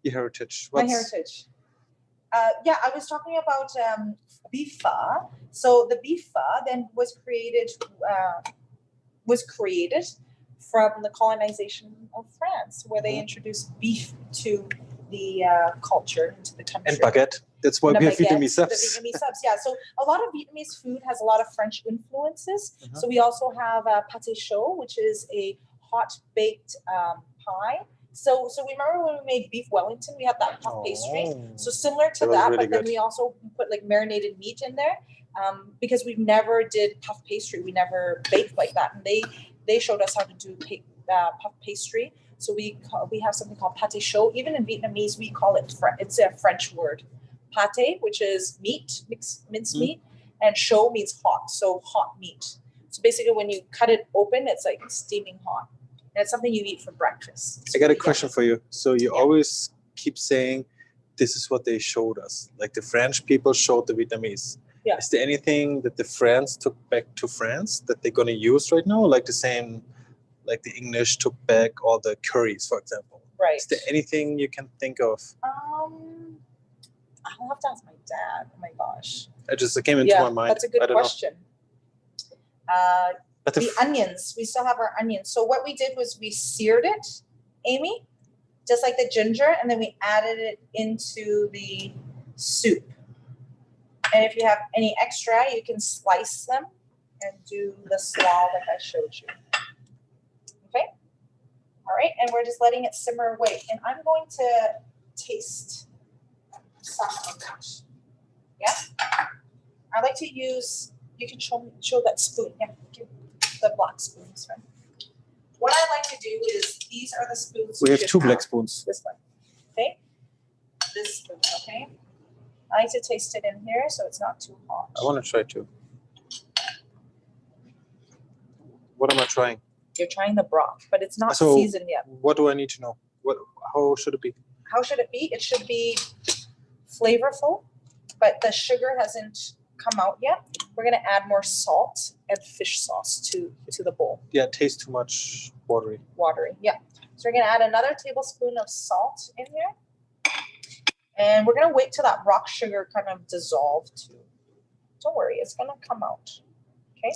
your heritage? My heritage. Yeah, I was talking about beef pho. So the beef pho then was created from the colonization of France, where they introduced beef to the culture, into the country. And baguette. That's why And we have baguette, Vietnamese subs. The Vietnamese subs, yeah. So a lot of Vietnamese food has a lot of French influences. Uh-huh. So we also have pâté chaud, which is a hot baked pie. So we remember when we made beef Wellington, we had that puff pastry. So similar to That was that, really but then good. we also put like marinated meat in there because we never did puff pastry. We never baked like that, and they showed us how to do puff pastry. So we have something called pâté chaud. Even in Vietnamese, we call it it's a French word. Pâté, which is meat, minced meat, and chaud means hot, so hot meat. So basically, when you cut it open, it's like steaming hot. And it's something you eat for breakfast. I got a question for you. So you always keep saying, this is what they showed us. Like the French people showed the Vietnamese. Yeah. Is there anything that the French took back to France that they're going to use right now? Like the same, like the English took back all the curries, for example. Right. Is there anything you can think of? I'll have to ask my dad. Oh my gosh. It came into my mind. That's a good question. But the onions, we still have our onions. So what we did was we seared it, Amy, just like the ginger, and then we added it into the soup. And if you have any extra, you can slice them and do the slaw like I showed you. Okay? All right, and we're just letting it simmer away. And I'm going to taste some of it. Yeah? I like to use, you can show that spoon. Yeah, give the black spoons. Right? What I like to do is, these are the spoons. we have should two black spoons. This one. Okay? This spoon, okay? I like to taste it in here so it's not too hot. I want to try too. What am I trying? You're trying the broth, but it's not So, seasoned yet. what do I need to know? How should it be? How should it be? It should be flavorful. but the sugar hasn't come out yet. We're gonna add more salt and fish sauce to the bowl. Yeah, it tastes too much watery. Watery, yeah. So we're gonna add another tablespoon of salt in here. And we're gonna wait till that rock sugar kind of dissolve too. Don't worry, it's gonna come out. Okay.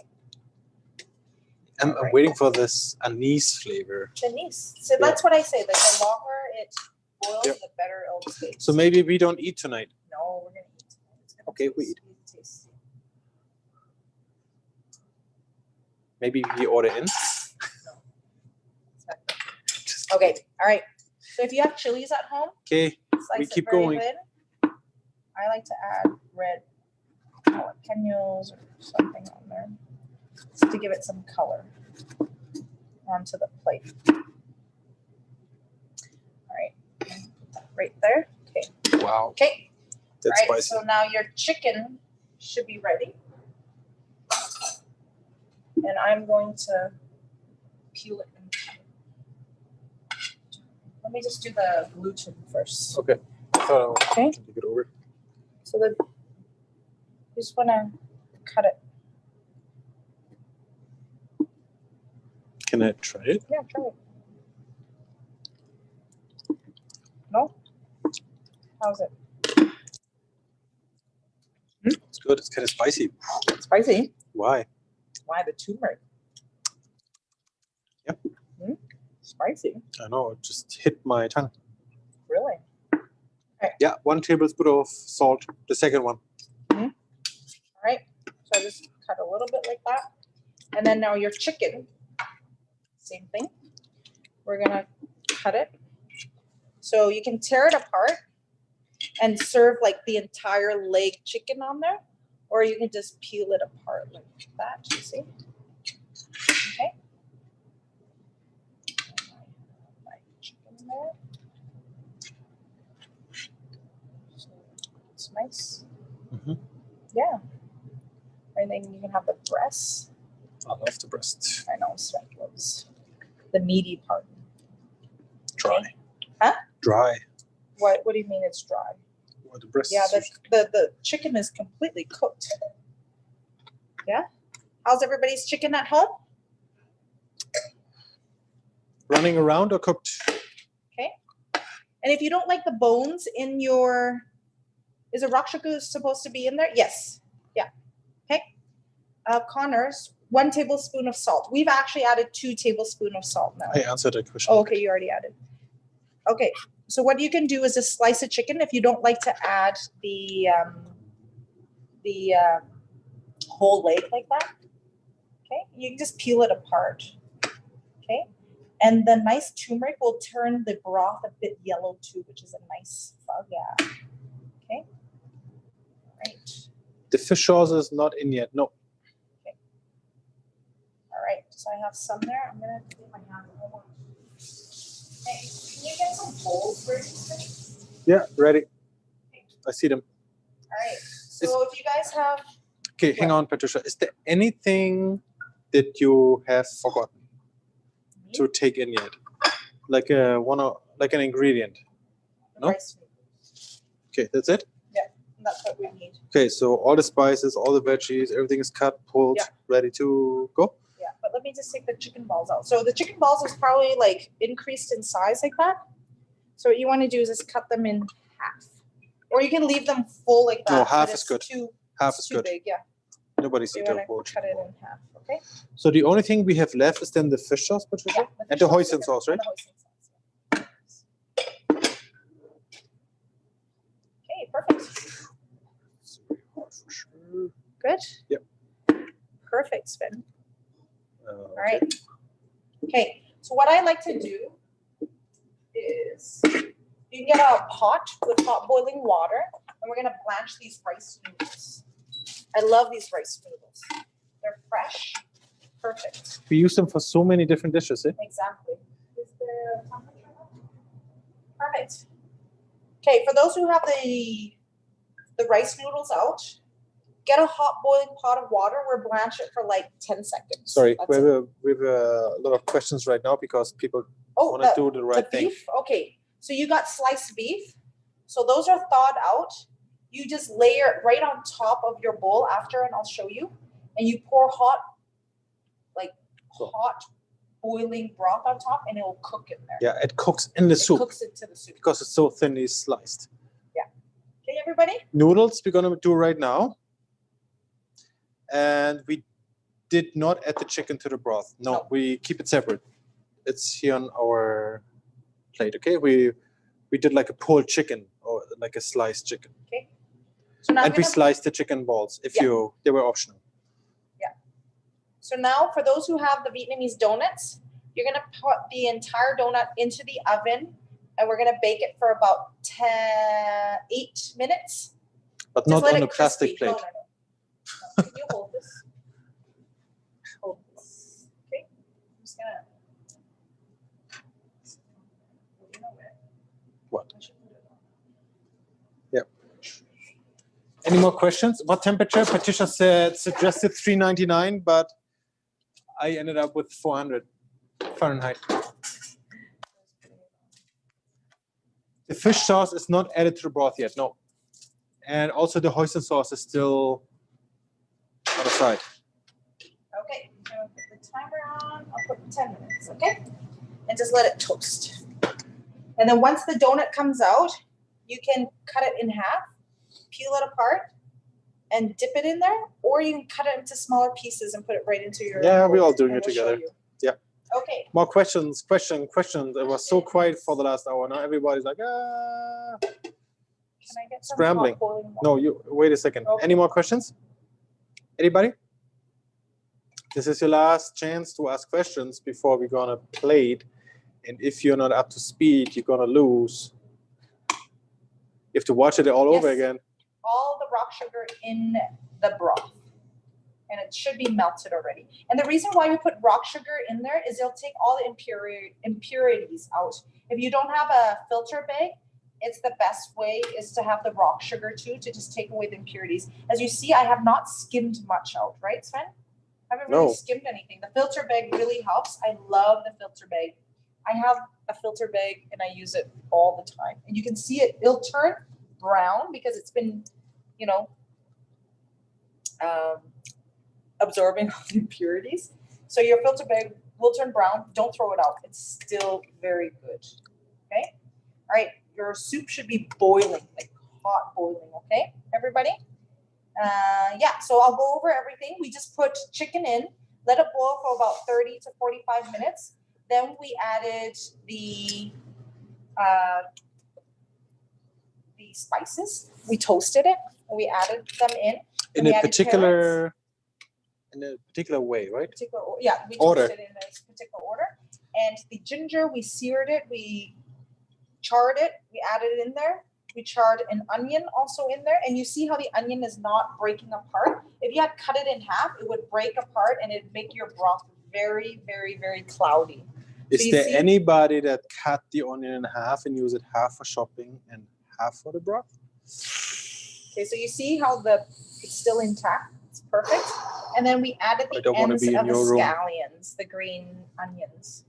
I'm waiting for this anise flavor. Anise. So that's what I say. Like the longer it boils, Yep. the better it'll taste. So maybe we don't eat tonight. No, we're gonna eat tonight. It's gonna Okay, we taste eat. really tasty. Maybe we order in. Okay, all right. So if you have chilies at home, Okay, slice we it keep very going. thin. I like to add red jalapenos or something on there just to give it some color onto the plate. All right, put that right there. Okay. Wow, Okay. that's All right. spicy. So now your chicken should be ready, and I'm going to peel it. Let me just do the gluten first. Okay. Okay. Take it over. So you just want to cut it. Can I try it? Yeah, try it. No? How's it? It's good. It's kind of spicy. Spicy. Why? Why the turmeric? Yep. Spicy. I know. It just hit my tongue. Really? Yeah, 1 tablespoon of salt. The second one. All right. So I just cut a little bit like that. And then now your chicken, same thing. We're going to cut it. So you can tear it apart and serve like the entire leg chicken on there, or you can just peel it apart like that, you see? Okay. My chicken there. So it's nice. Mhm. Yeah. And then you can have the breast. I love the breast. I know Sven loves the meaty part. Dry. Huh? Dry. What do you mean it's dry? Well, the breast. Yeah, is the chicken is completely cooked. Yeah? How's everybody's chicken at home? running around or cooked. Okay. And if you don't like the bones in your, is a rakshaku supposed to be in there? Yes. Yeah. Okay. Connors, 1 tablespoon of salt. We've actually added 2 tablespoons of salt now. I answered that question. Oh, okay, you already added. Okay, so what you can do is just slice a chicken if you don't like to add the whole leg like that. Okay, you can just peel it apart. Okay, and the nice turmeric will turn the broth a bit yellow too, which is a nice fug. Yeah. Okay. Right. The fish sauce is not in yet. No. Okay. All right. So I have some there. I'm gonna clean my hand. Hold on. Hey, can you get some bowls ready? Yeah, ready. I see them. All right. So if you guys have, Okay, hang on, Patricia. Is there anything that you have forgotten to take in yet? Like like an ingredient? No? rice noodles. Okay, that's it? That's what we need. Okay, so all the spices, all the veggies, everything is cut, pulled, Yeah. ready to go. Yeah, but let me just take the chicken balls out. So the chicken balls is probably like increased in size like that. So what you want to do is just cut them in half. Or you can leave them full like that. No, but half is it's good. Too, Half it's is too good. big, yeah. Nobody's So you eating want whole to cut chicken. it in half, okay? So the only thing we have left is then the fish sauce, Patricia? And the fish hoisin sauce, right? and the hoisin sauce, yeah. Okay, perfect. Good? Yep. Perfect, Sven. All All right. Okay, so what I like to do is you can get a pot with hot boiling water, and we're gonna blanch these rice noodles. I love these rice noodles. They're fresh, perfect. We use them for so many different dishes, eh? Exactly. Is the temperature up? Perfect. Okay, for those who have the rice noodles out, get a hot boiling pot of water where blanch it for like 10 seconds. Sorry, That's we have, it. we have a lot of questions right now because people Oh, want to do the right thing. beef? Okay, so you got sliced beef. So those are thawed out. you just layer it right on top of your bowl after, and I'll show you. And you pour hot boiling broth on top, and it will cook in there. Yeah, it cooks in the It soup cooks into the soup. because it's so thinly sliced. Okay, everybody? Noodles we're gonna do right now. And we did not add the chicken to the broth. No, we keep it separate. It's here on our plate, okay? We did like a pulled chicken or like a sliced chicken. Okay. So now And we sliced the chicken balls if they were optional. So now for those who have the Vietnamese donuts, you're gonna put the entire donut into the oven, and we're gonna bake it for about 8 minutes. But Just not let on it a plastic crispy. plate. No. Can you hold this? Hold this. Okay. I'm just gonna. What? Yeah. Any more questions? What temperature? Patricia suggested 399, but I ended up with 400 Fahrenheit. The fish sauce is not added to the broth yet, no. And also the hoisin sauce is still on the side. Okay. I'm gonna put the timer on. I'll put 10 minutes. Okay. And just let it toast. And then once the donut comes out, you can cut it in half, peel it apart, and dip it in there, or you can cut it into smaller pieces and put it right into your. Yeah, we're all doing and it we'll show together. you. Yeah. Okay. More questions. It was so quiet for the last hour. Now everybody's like, ah. Can I get some Scrambling. hot boiling water? No, you wait a second. Okay. Any more questions? Anybody? This is your last chance to ask questions before we're gonna play it. And if you're not up to speed, you're gonna lose. You have to watch it all over Yes. again. All the rock sugar in the broth. And it should be melted already. And the reason why we put rock sugar in there is it'll take all the impurities out. If you don't have a filter bag, it's the best way is to have the rock sugar too, to just take away the impurities. As you see, I have not skimmed much out, right, Sven? I haven't really skimmed anything. The filter bag really helps. I love the filter bag. I have a filter bag and I use it all the time. And you can see it'll turn brown because it's been, absorbing all the impurities. So your filter bag will turn brown. Don't throw it out. It's still very good. Okay? All right. Your soup should be boiling, like hot boiling. Okay, everybody? Yeah, so I'll go over everything. We just put chicken in, let it boil for about 30 to 45 minutes. Then we added the spices. We toasted it, and we added them in. In a particular way, right? Yeah, we toasted it in a particular order. And the ginger, we seared it, we charred it, we added it in there. We charred an onion also in there. And you see how the onion is not breaking apart? If you had cut it in half, it would break apart and it'd make your broth very, very, very cloudy. Is there anybody that cut the onion in half and use it half for shopping and half for the broth? Okay, so you see how it's still intact. It's perfect. And then we added the ends of the scallions, the green onions.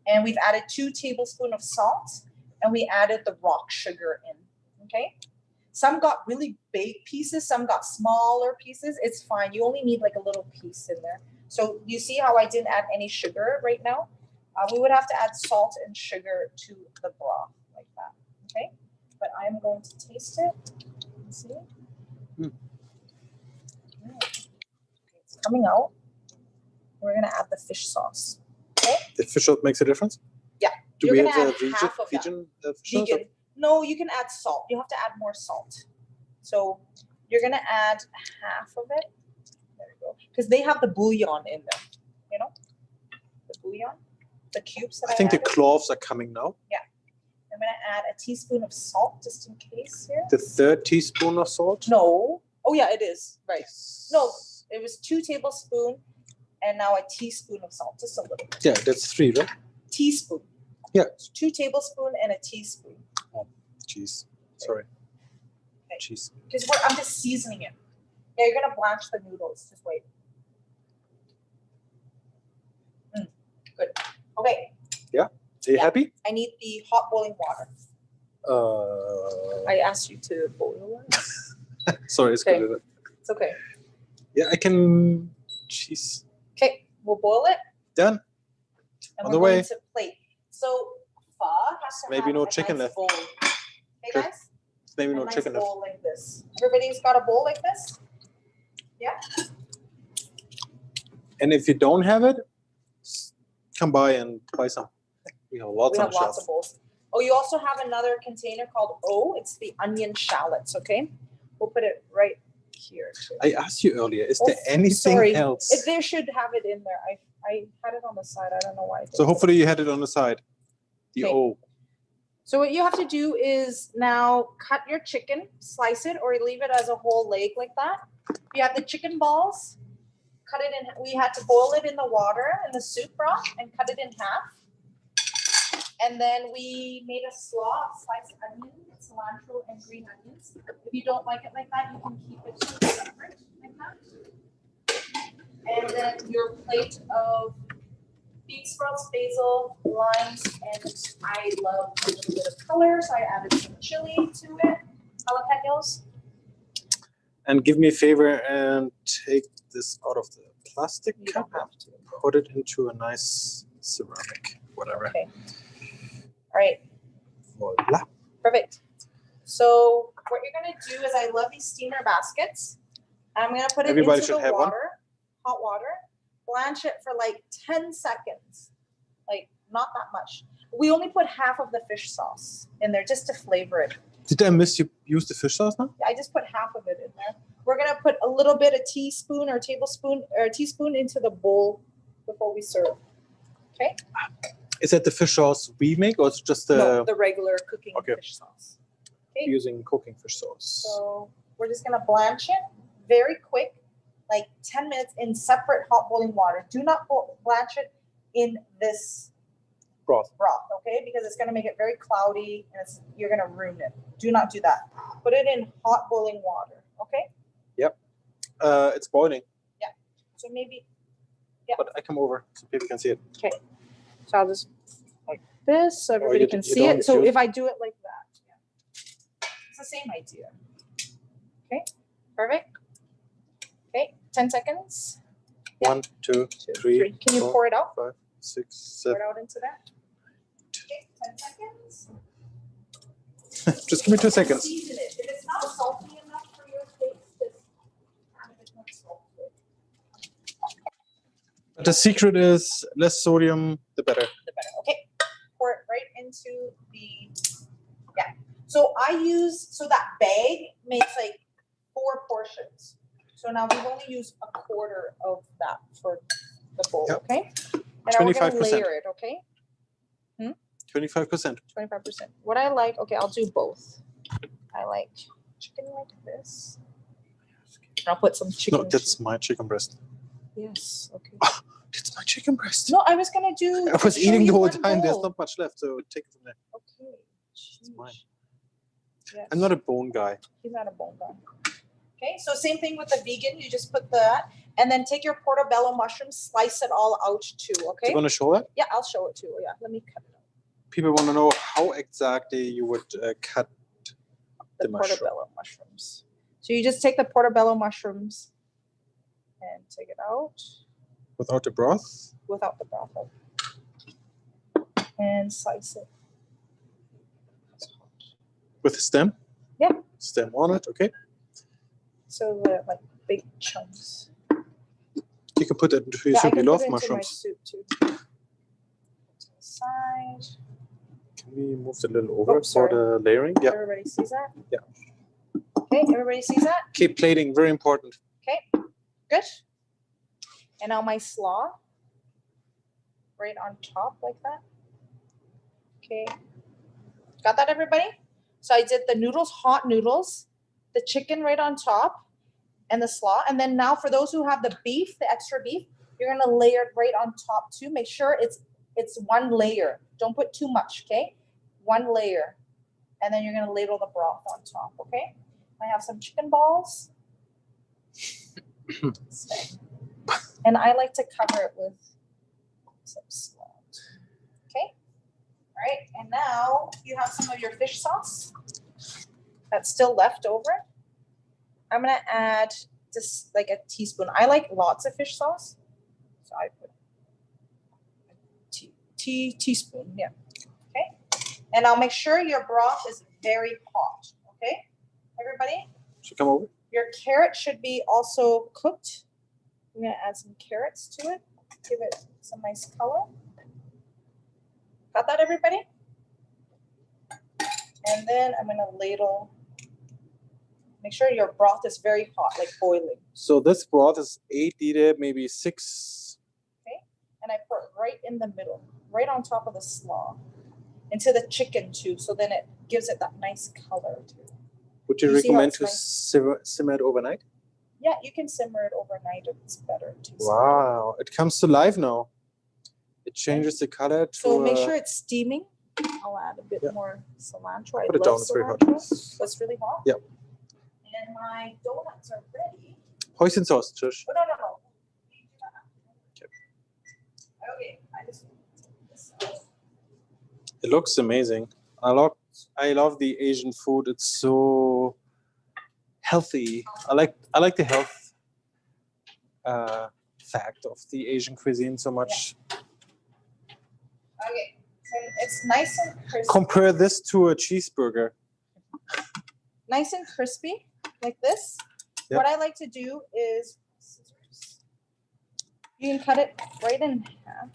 And we've added 2 tablespoons of salt, and we added the rock sugar in. Okay? Some got really big pieces, some got smaller pieces. It's fine. You only need like a little piece in there. So you see how I didn't add any sugar right now? We would have to add salt and sugar to the broth like that. Okay? But I'm going to taste it. Let's see. It's coming out. We're going to add the fish sauce. Okay? The fish sauce makes a difference? Yeah. Do we have the vegan fish sauce? No, you can add salt. You have to add more salt. So you're going to add half of it. There we go. Because they have the bouillon in there. You know? The bouillon. The cubes that I think added. the cloves are coming now. Yeah. I'm going to add a teaspoon of salt just in case here. The 3rd teaspoon of salt? No. Oh, yeah, it is. Right. No, it was 2 tablespoons and now a teaspoon of salt. Just a little bit. Yeah, that's 3, right? Teaspoon. Yeah. 2 tablespoons and a teaspoon. Oh, jeez. Sorry. Okay. Jeez. Because I'm just seasoning it. Yeah, you're going to blanch the noodles. Just wait. Good. Okay. Yeah. Are you happy? I need the hot boiling water. I asked you to boil it. Sorry, it's Okay. good. It's okay. Yeah, I can. Jeez. Okay, we'll boil it. Done. And On we're the way. going to plate. So pho has to Maybe have no a chicken nice left. bowl. Hey Sure. guys? Maybe A no nice chicken left. bowl like this. Everybody's got a bowl like this? Yeah? And if you don't have it, come by and buy some. We have lots We on have the lots shelf. of bowls. Oh, you also have another container called O. It's the onion shallots, okay? We'll put it right here too. I asked you earlier, is Oh, there anything sorry. else? They should have it in there. I had it on the side. I don't know why. I So didn't. hopefully you had it on the side. The Okay. O. So what you have to do is now cut your chicken, slice it, or leave it as a whole leg like that. You have the chicken balls, cut it in. We had to boil it in the water in the soup broth and cut it in half. And then we made a slaw of sliced onion, cilantro, and green onions. If you don't like it like that, you can keep it separate like that. And then your plate of bean sprouts, basil, limes, and I love a little bit of color, so I added some chili to it, jalapenos. And give me a favor and take this out of the plastic You cup don't have and to. put it into a nice ceramic, whatever. Okay. All right. Voila. Perfect. So what you're gonna do is, I love these steamer baskets. I'm gonna put it Everybody into should the have one. water, hot water, blanch it for like 10 seconds, like not that much. We only put half of the fish sauce in there just to flavor it. Did I miss you use the fish sauce now? I just put half of it in there. We're gonna put a little bit, a teaspoon or tablespoon or a teaspoon into the bowl before we serve. Okay? Is that the fish sauce we make or is it just No, the regular cooking okay. fish sauce. Okay. using cooking fish sauce? So we're just gonna blanch it very quick, like 10 minutes in separate hot boiling water. Do not blanch it in this Broth. okay? Because it's gonna make it very cloudy and you're gonna ruin it. Do not do that. Put it in hot boiling water, okay? It's boiling, So maybe, but I come over so people can see it. so I'll just like this so everybody you can d- you see it. don't So use- if I do it like that, it's the same idea. Okay, perfect. Okay, 10 seconds. 1, 2, 3, Can you 4, pour it out? 5, 6, Pour 7. it out into that. Okay, 10 seconds. Just give me 2 seconds. Season it. If it's not salty enough for your taste, just add a bit more salt to it. But the secret is less sodium, the better. The better. Okay, pour it right into the, So so that bag makes like 4 portions. So now we've only used a quarter of that for the bowl, Yep. okay? And now we're gonna 25%. layer it, okay? 25%. 25%. What I like, okay, I'll do both. I like chicken like this. I'll put some chicken. No, that's my chicken breast. Yes, okay. It's my chicken breast. No, I was gonna do. I was show eating the you whole one time. There's bowl. not much left, so take it from there. Okay. It's mine. Yes. I'm not a bone guy. He's not a bone guy. Okay, so same thing with the vegan. You just put that, and then take your portobello mushrooms, slice it all out too. Do Okay. you want to show that? Yeah, I'll show it too. Yeah, let me cut it out. People want to know how exactly you would cut The the mushroom. portobello mushrooms. So you just take the portobello mushrooms and take it out Without the broth? without the broth out. And slice it. With the stem? Yeah. Stem on it, okay. So the like big chunks. You can put it into your Yeah, I soup. can You put love it into my mushrooms. soup too. To the side. Can we move it a little over for sorry. the layering? Yeah. Everybody sees that? Yeah. Okay, everybody sees that? Keep plating, very important. Okay, good. And now my slaw. Right on top like that. Okay. Got that, everybody? So I did the noodles, hot noodles, the chicken right on top, and the slaw. And then now for those who have the beef, the extra beef, you're gonna layer it right on top too. Make sure it's one layer. Don't put too much, okay? One layer. And then you're gonna ladle the broth on top, okay? I have some chicken balls. And I like to cover it with some salt. Okay? All right, and now you have some of your fish sauce that's still left over. I'm gonna add just like a teaspoon. I like lots of fish sauce, so I put a teaspoon. Yeah. Okay. And I'll make sure your broth is very hot. Okay, everybody. Should come over. Your carrot should be also cooked. I'm gonna add some carrots to it. Give it some nice color. Got that, everybody? And then I'm gonna ladle. Make sure your broth is very hot, like boiling. So this broth is 8 liter, maybe 6. Okay, and I pour it right in the middle, right on top of the slaw, into the chicken too. So then it gives it that nice color too. Would you You see how recommend it's to nice? simmer it overnight? Yeah, you can simmer it overnight if it's better too. Wow, it comes to life now. It changes the color to. So make sure it's steaming. I'll add a bit more cilantro. Put I it down. love It's very hot. cilantro. So it's really hot. Yep. And my donuts are ready. Hoisin sauce, Trish. Oh, no. Okay, I just this out. It looks amazing. I love the Asian food. It's so healthy. I like the health fact of the Asian cuisine so much. Okay, so it's nice and crispy. Compare this to a cheeseburger. Nice and crispy, like this. Yep. What I like to do is, scissors. You can cut it right in half,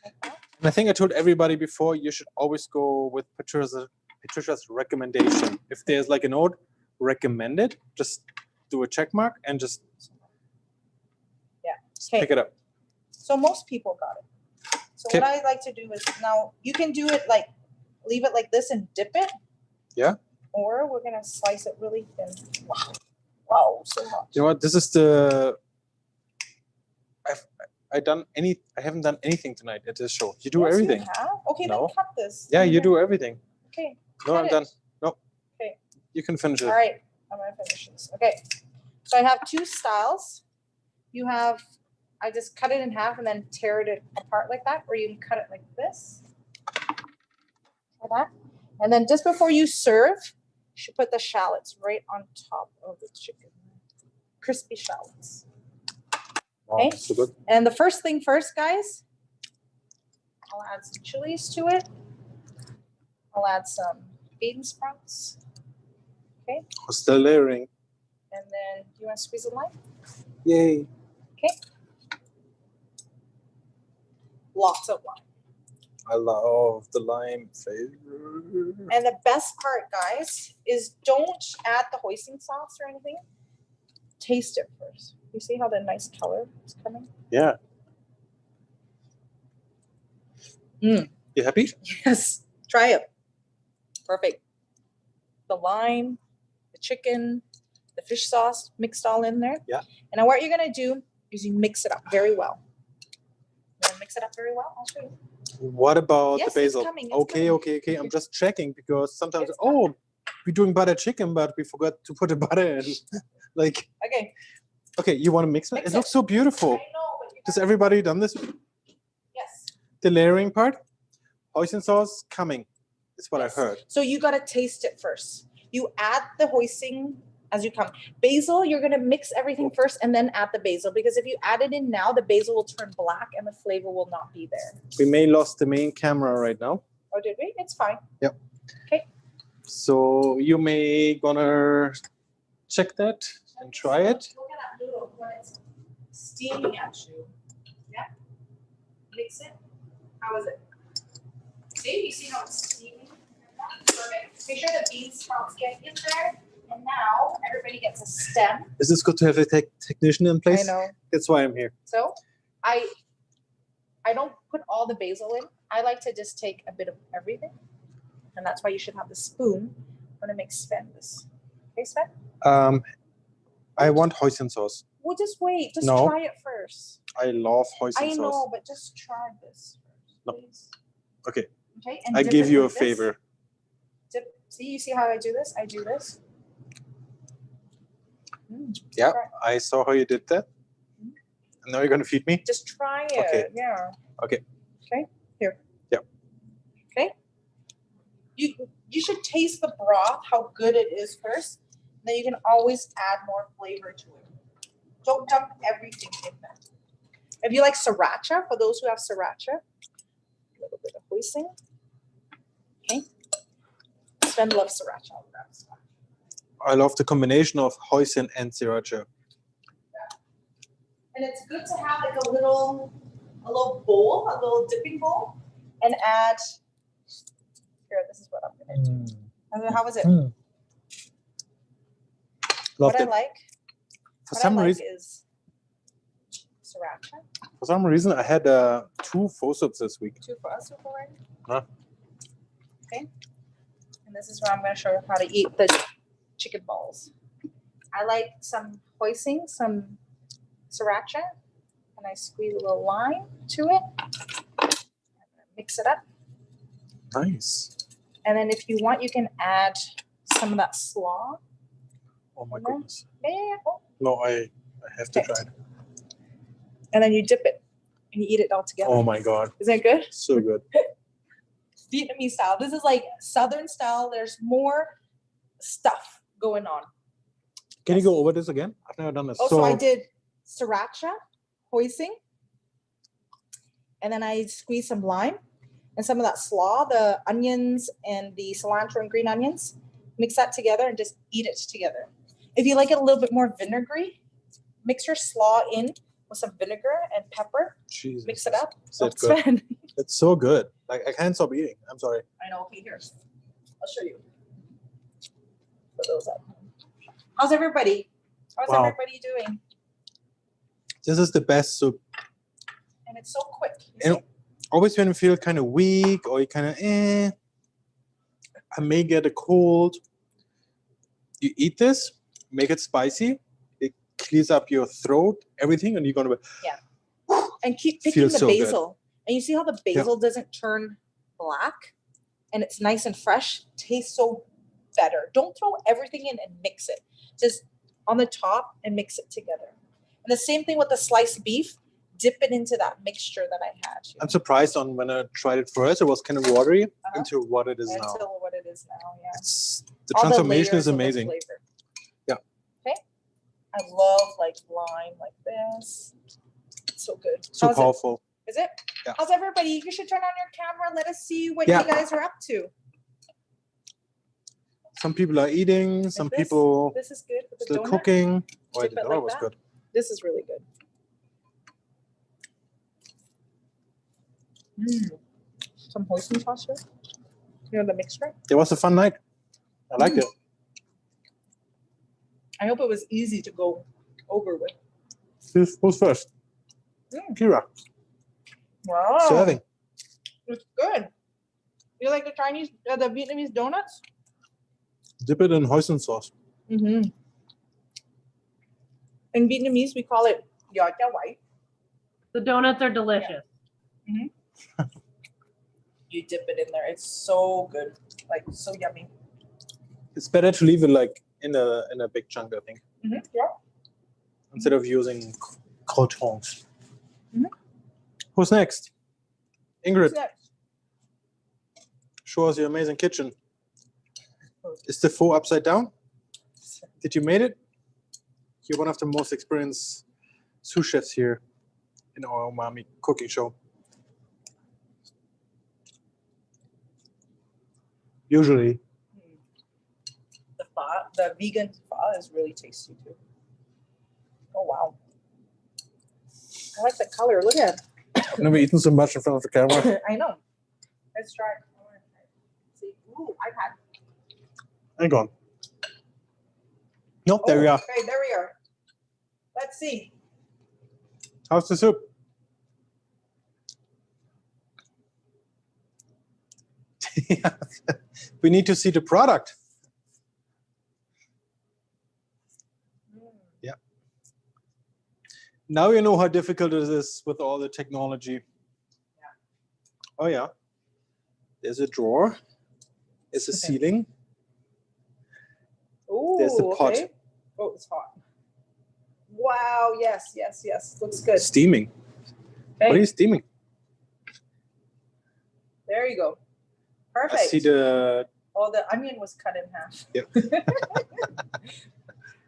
like that. And I think I told everybody before, you should always go with Patricia's recommendation. If there's like a note, recommended, just do a check mark and just Okay. pick it up. So most people got it. So Okay. what I like to do is now you can do it like, leave it like this and dip it. Yeah. Or we're gonna slice it really thin. Wow, so hot. You know what? This is the. I haven't done anything tonight at this show. You do Yes, you everything. have? Okay, No. then cut this. Yeah, you do everything. Okay. No, cut I'm it. done. No. Okay. You can finish it. All right, I'm gonna finish this. Okay, so I have two styles. You have, I just cut it in half and then tear it apart like that, or you can cut it like this. Like that. And then just before you serve, you should put the shallots right on top of the chicken. Crispy shallots. Wow, Okay. so good. And the first thing first, guys, I'll add some chilies to it. I'll add some bean sprouts. Okay. Still layering. And then, do you want to squeeze a lime? Yay. Lots of lime. I love the lime flavor. And the best part, guys, is don't add the hoisin sauce or anything. Taste it first. You see how the nice color is coming? Yeah. Mm. You happy? Yes. Try it. Perfect. The lime, the chicken, the fish sauce mixed all in there. Yeah. And now what you're going to do is you mix it up very well. You want to mix it up very well? I'll show you. What about Yes, the it's basil? coming, it's Okay. coming. I'm just checking because sometimes, It's coming. we're doing butter chicken, but we forgot to put the butter in. Like, Okay. okay, you want to mix it? Mix It looks so I beautiful. know, but you Does gotta- everybody done this? Yes. The layering part? Hoisin sauce coming. Is what Yes. I heard. So you got to taste it first. You add the hoisin as you come. Basil, you're going to mix everything first and then add the basil, because if you add it in now, the basil will turn black and the flavor will not be there. We may lost the main camera right now. Oh, did we? It's fine. So you may gonna check that and try it. Look at that noodle when it's steaming at you. Yeah. Mix it. How is it? See? You see how it's steaming? Perfect. Make sure the bean sprouts get in there. And now everybody gets a stem. Is this good to have a technician in place? I know. That's why I'm here. So I don't put all the basil in. I like to just take a bit of everything. And that's why you should have the spoon. I'm gonna make Sven this. Okay, Sven? I want hoisin sauce. Well, just wait. Just No. try it first. I love hoisin I sauce. know, but just try this first, No. please. Okay. Okay. And I dip give it you a like this. favor. See, you see how I do this? I do this. Yeah, Try. I saw how you did that. And now you're gonna feed me? Just try it. Okay. Yeah. Okay. Okay. Here. Yep. Okay. You should taste the broth, how good it is first. Then you can always add more flavor to it. Don't dump everything in there. If you like sriracha, for those who have sriracha, a little bit of hoisin. Okay. Sven loves sriracha. I'll grab some. I love the combination of hoisin and sriracha. And it's good to have like a little bowl, a little dipping bowl, and add. Here, this is what I'm gonna do. How was it? Loved What I it. like. For What some I like reason, is sriracha. for some reason, I had 2 faux this week. 2 for us already. Huh? Okay. And this is where I'm going to show you how to eat the chicken balls. I like some hoisin, some sriracha, and I squeeze a little lime to it. Mix it up. Nice. And then if you want, you can add some of that slaw. Oh my in there. goodness. Yeah. Oh. No, I have to Okay. try it. And then you dip it and you eat it all together. Oh my god. Isn't it good? So good. Vietnamese style. This is like Southern style. There's more stuff going on. Can you go over this again? I've never done this. Also, I did sriracha, hoisin, and then I squeezed some lime and some of that slaw, the onions and the cilantro and green onions. Mix that together and just eat it together. If you like it a little bit more vinegary, mix your slaw in with some vinegar and pepper. Jesus. Mix it up. Is that Oh, good? Sven. It's so good. Like I can't stop eating. I'm sorry. I know. Okay, here. I'll show you. For those at home. How's everybody? How's Wow. everybody doing? This is the best soup. And it's so quick. And always when you feel kind of weak or you kind of I may get a cold. You eat this, make it spicy. It clears up your throat, everything, and you're gonna be. And keep picking Feels the so good. basil. And you see how the basil doesn't turn black? And it's nice and fresh. Tastes so better. Don't throw everything in and mix it. Just on the top and mix it together. And the same thing with the sliced beef. Dip it into that mixture that I had. Here. I'm surprised on when I tried it first, it was kind of watery into what it is now. Until what it is now, yeah. It's, the All transformation layers is of the amazing. flavor. Yeah. Okay. I love like lime like this. It's so good. So How's it? powerful. Is it? Yeah. How's everybody? You should turn on your camera. Let us see what Yeah. you guys are up to. Some people are eating, some this? people This is good with the still donut. cooking. Oh, Dip it that like was that. good. This is really good. Some hoisin sauce here. You know the mixture. It was a fun night. I liked it. I hope it was easy to go over with. Who's first? Kira. Wow. Serving. It's good. You like the Chinese, the Vietnamese donuts? Dip it in hoisin sauce. Mm-hmm. In Vietnamese, we call it giò cháo white. The donuts are delicious. You dip it in there. It's so good. Like, so yummy. It's better to leave it like in a big chunk, I think, Yeah. instead of using croutons. Mhm. Who's next? Ingrid, What's next? show us your amazing kitchen. Is the faux upside down? Did you made it? You're one of the most experienced sous chefs here in our Umami cooking show. Usually. The pho, the vegan pho is really tasty too. Oh, wow. I like the color. Look at it. I've never eaten so much in front of the camera. I know. Let's try it. See, ooh, I've had. Hang on. Nope, there we are. Okay, there we are. Let's see. How's the soup? We need to see the product. Yeah. Now you know how difficult it is with all the technology. Oh yeah. There's a drawer. There's a ceiling. Ooh, There's the pot. okay. Oh, it's hot. Wow, yes, yes, yes. Looks good. Steaming. What are Okay, you steaming? there you go. I Perfect. see the Oh, the onion was cut in half. Yep.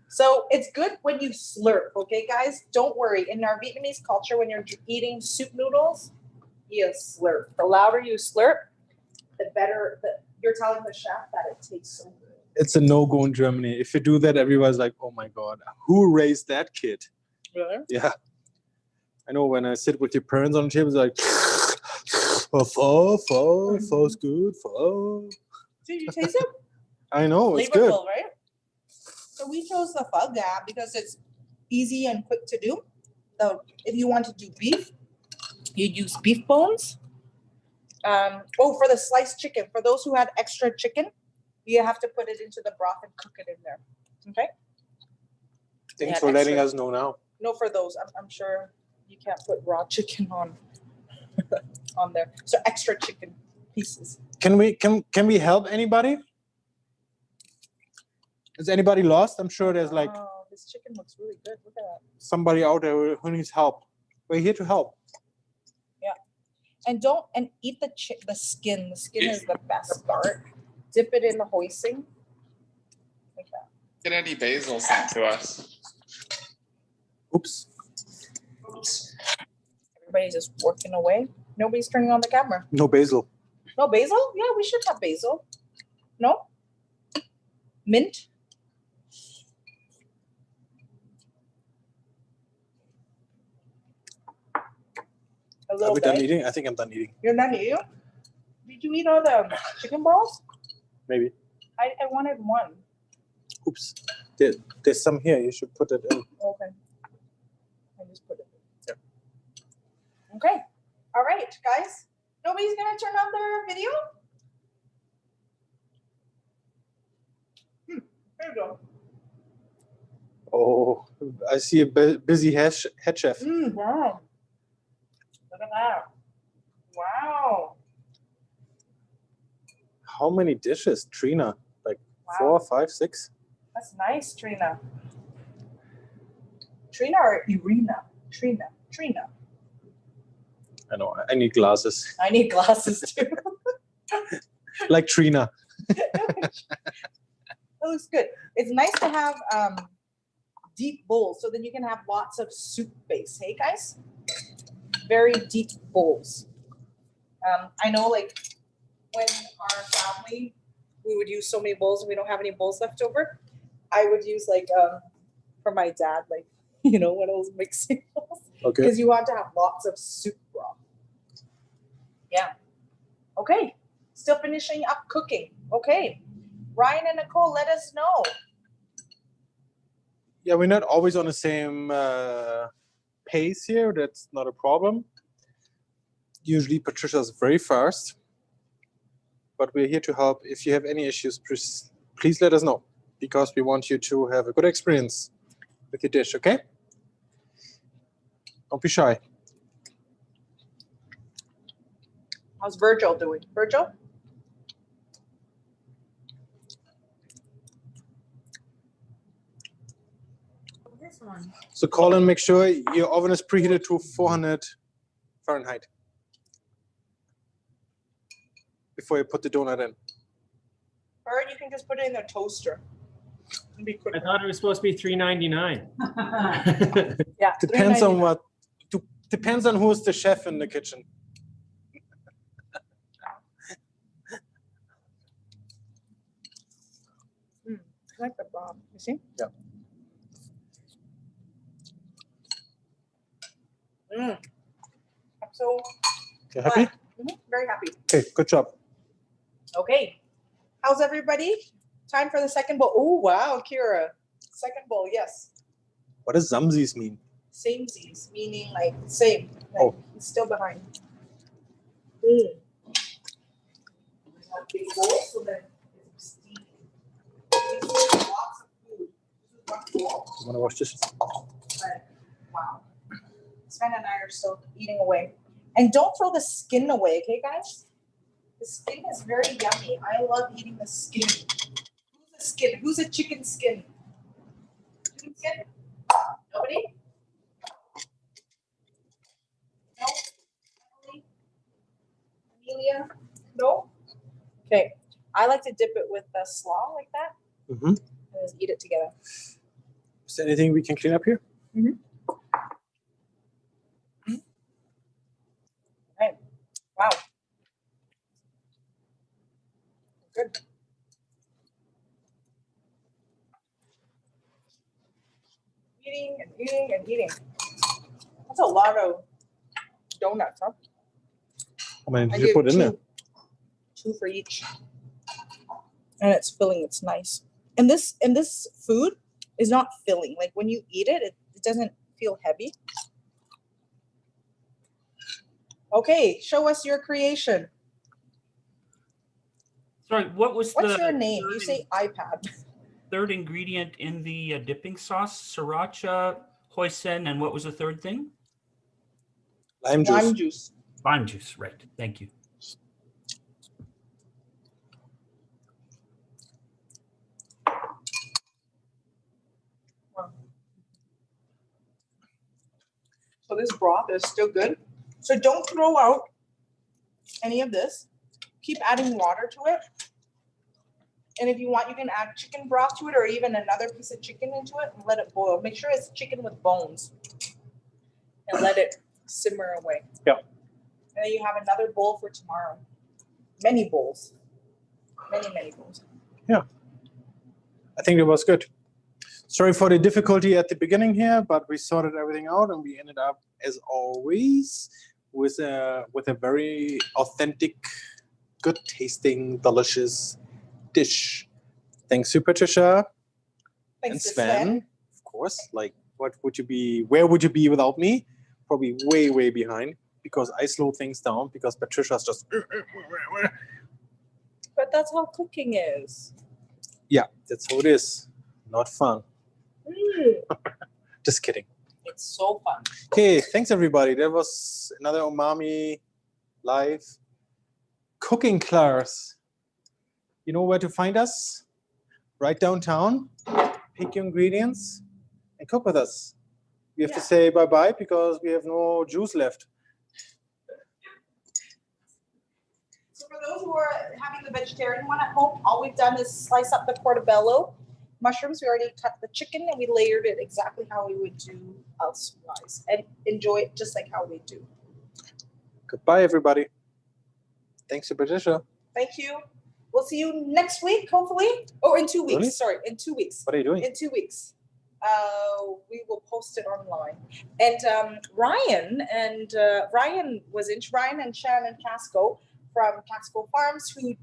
So it's good when you slurp, okay, guys? Don't worry. In our Vietnamese culture, when you're eating soup noodles, you slurp. The louder you slurp, the better. You're telling the chef that it tastes so good. It's a no-go in Germany. If you do that, everybody's like, "Oh my god, who raised that kid?" Really? Yeah. I know when I sit with your parents on the table, it's like, pho's good, pho. Did you taste it? I know, it's good. Flavorful, right? So we chose the pho gab because it's easy and quick to do. So if you want to do beef, you use beef bones. For the sliced chicken, for those who had extra chicken, you have to put it into the broth and cook it in there. Okay? Thanks Yeah, for letting extra. us know now. No, for those, I'm sure you can't put raw chicken on on there. So extra chicken pieces. Can we help anybody? Is anybody lost? I'm sure there's like Oh, this chicken looks really good. Look at that. somebody out there who needs help. We're here to help. And don't eat the skin. The skin is the best part. Dip it in the hoisin. Like that. Get any basil sent to us. Oops. Everybody's just working away. Nobody's turning on the camera. No basil. No basil? Yeah, we should have basil. No? Mint? A Are little we done bit. eating? I think I'm done eating. You're not eating? Did you eat all the chicken balls? Maybe. I wanted one. Oops. There's some here. You should put it in. Okay. I just put it in. Yeah. Okay. All right, guys. Nobody's gonna turn on their video? There you go. Oh, I see a busy head chef. Wow. Look at that. Wow. How many dishes, Trina? Like Wow. 4, 5, 6? That's nice, Trina. Trina or Irina? Trina. I know. I need glasses. I need glasses too. Like Trina. That looks good. It's nice to have deep bowls so then you can have lots of soup base. Hey guys? Very deep bowls. I know like when our family, we would use so many bowls and we don't have any bowls left over. I would use like for my dad, like, one of those mixing bowls. Okay. Because you want to have lots of soup broth. Yeah. Okay. Still finishing up cooking. Okay. Ryan and Nicole, let us know. Yeah, we're not always on the same pace here. That's not a problem. Usually Patricia's very fast. But we're here to help. If you have any issues, please let us know. Because we want you to have a good experience with your dish, okay? Don't be shy. How's Virgil doing? Virgil? This one. So Colin, make sure your oven is preheated to 400 Fahrenheit before you put the donut in. Or you can just put it in the toaster. It'll be quick. I thought it was supposed to be $3.99. Yeah. Depends on $3.99. what. Depends on who's the chef in the kitchen. I like the broth. You see? Yeah. I'm so You happy? glad. Very happy. Okay, good job. Okay. How's everybody? Time for the second bowl. Oh, wow, Kira. Second bowl, yes. What does Zamzis mean? Samesies, meaning like same. Like Oh. he's still behind. Big bowl, so that it's steaming. Lots of food. You want to wash dishes? Wow. Sven and I are still eating away. And don't throw the skin away, okay, guys? The skin is very yummy. I love eating the skin. Who's a skin? Who's a chicken skin? Chicken skin? Nobody? No? Emily? Amelia? No? Okay. I like to dip it with the slaw like that Mm-hmm. and just eat it together. Is there anything we can clean up here? Right. Wow. Good. Eating and eating and eating. That's a lot of donuts, huh? How many I did you did put in there? two for each. And it's filling, it's nice. And this food is not filling. Like when you eat it, it doesn't feel heavy. Okay, show us your creation. Sorry, what was What's the your name? You say iPad. third ingredient in the dipping sauce? Sriracha, hoisin, and what was the third thing? Lime juice. Lime juice. Lime juice, right. Thank you. So this broth is still good. So don't throw out any of this. Keep adding water to it. And if you want, you can add chicken broth to it or even another piece of chicken into it and let it boil. Make sure it's chicken with bones and let it simmer away. Yeah. And then you have another bowl for tomorrow. Many bowls. Many bowls. Yeah. I think it was good. Sorry for the difficulty at the beginning here, but we sorted everything out and we ended up, as always, with a very authentic, good tasting, delicious dish. Thanks to Patricia and Thanks to Sven, of course. Like, where would you be without me? Probably way behind, because I slow things down, because Patricia's just. But that's how cooking is. Yeah, that's how it is. Not fun. Just kidding. It's so fun. Okay, thanks everybody. That was another Umami live cooking class. You know where to find us? Right downtown. Pick your ingredients and cook with us. We have to say bye-bye because we have no juice left. So for those who are having the vegetarian one at home, all we've done is slice up the portobello mushrooms. We already cut the chicken and we layered it exactly how we would do elsewise and enjoy it just like how we do. Goodbye, everybody. Thanks to Patricia. Thank you. We'll see you next week, hopefully. Oh, in 2 weeks. Really? Sorry, in 2 weeks. What are you doing? In 2 weeks. We will post it online. And Ryan and Shannon Casco from Casco Farms who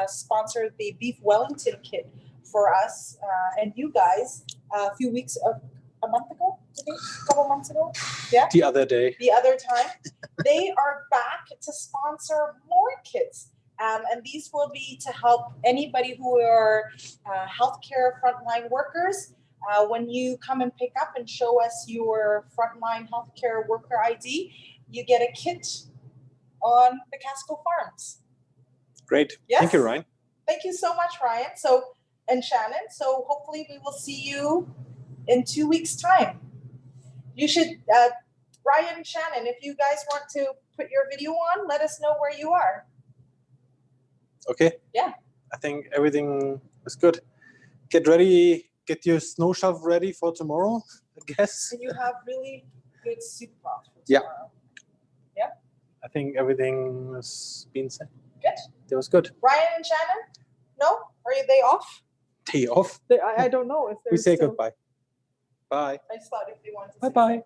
sponsored the Beef Wellington kit for us and you guys a month ago, I think, a couple months ago. Yeah. The other day. The other time. They are back to sponsor more kits. And these will be to help anybody who are healthcare frontline workers. When you come and pick up and show us your frontline healthcare worker ID, you get a kit on the Casco Farms. Great. Yes? Thank you, Ryan. Thank you so much, Ryan. And Shannon. So hopefully we will see you in 2 weeks' time. You should, Ryan, Shannon, if you guys want to put your video on, let us know where you are. Okay. Yeah. I think everything is good. Get ready. Get your snow shelf ready for tomorrow, I guess. And you have really good soup broth for Yeah. tomorrow. Yeah. I think everything has been said. Good. That was good. Ryan and Shannon? No? Are they off? Day off. I don't know if they're We say still... goodbye. Bye. I just thought if they wanted to say Bye-bye. something.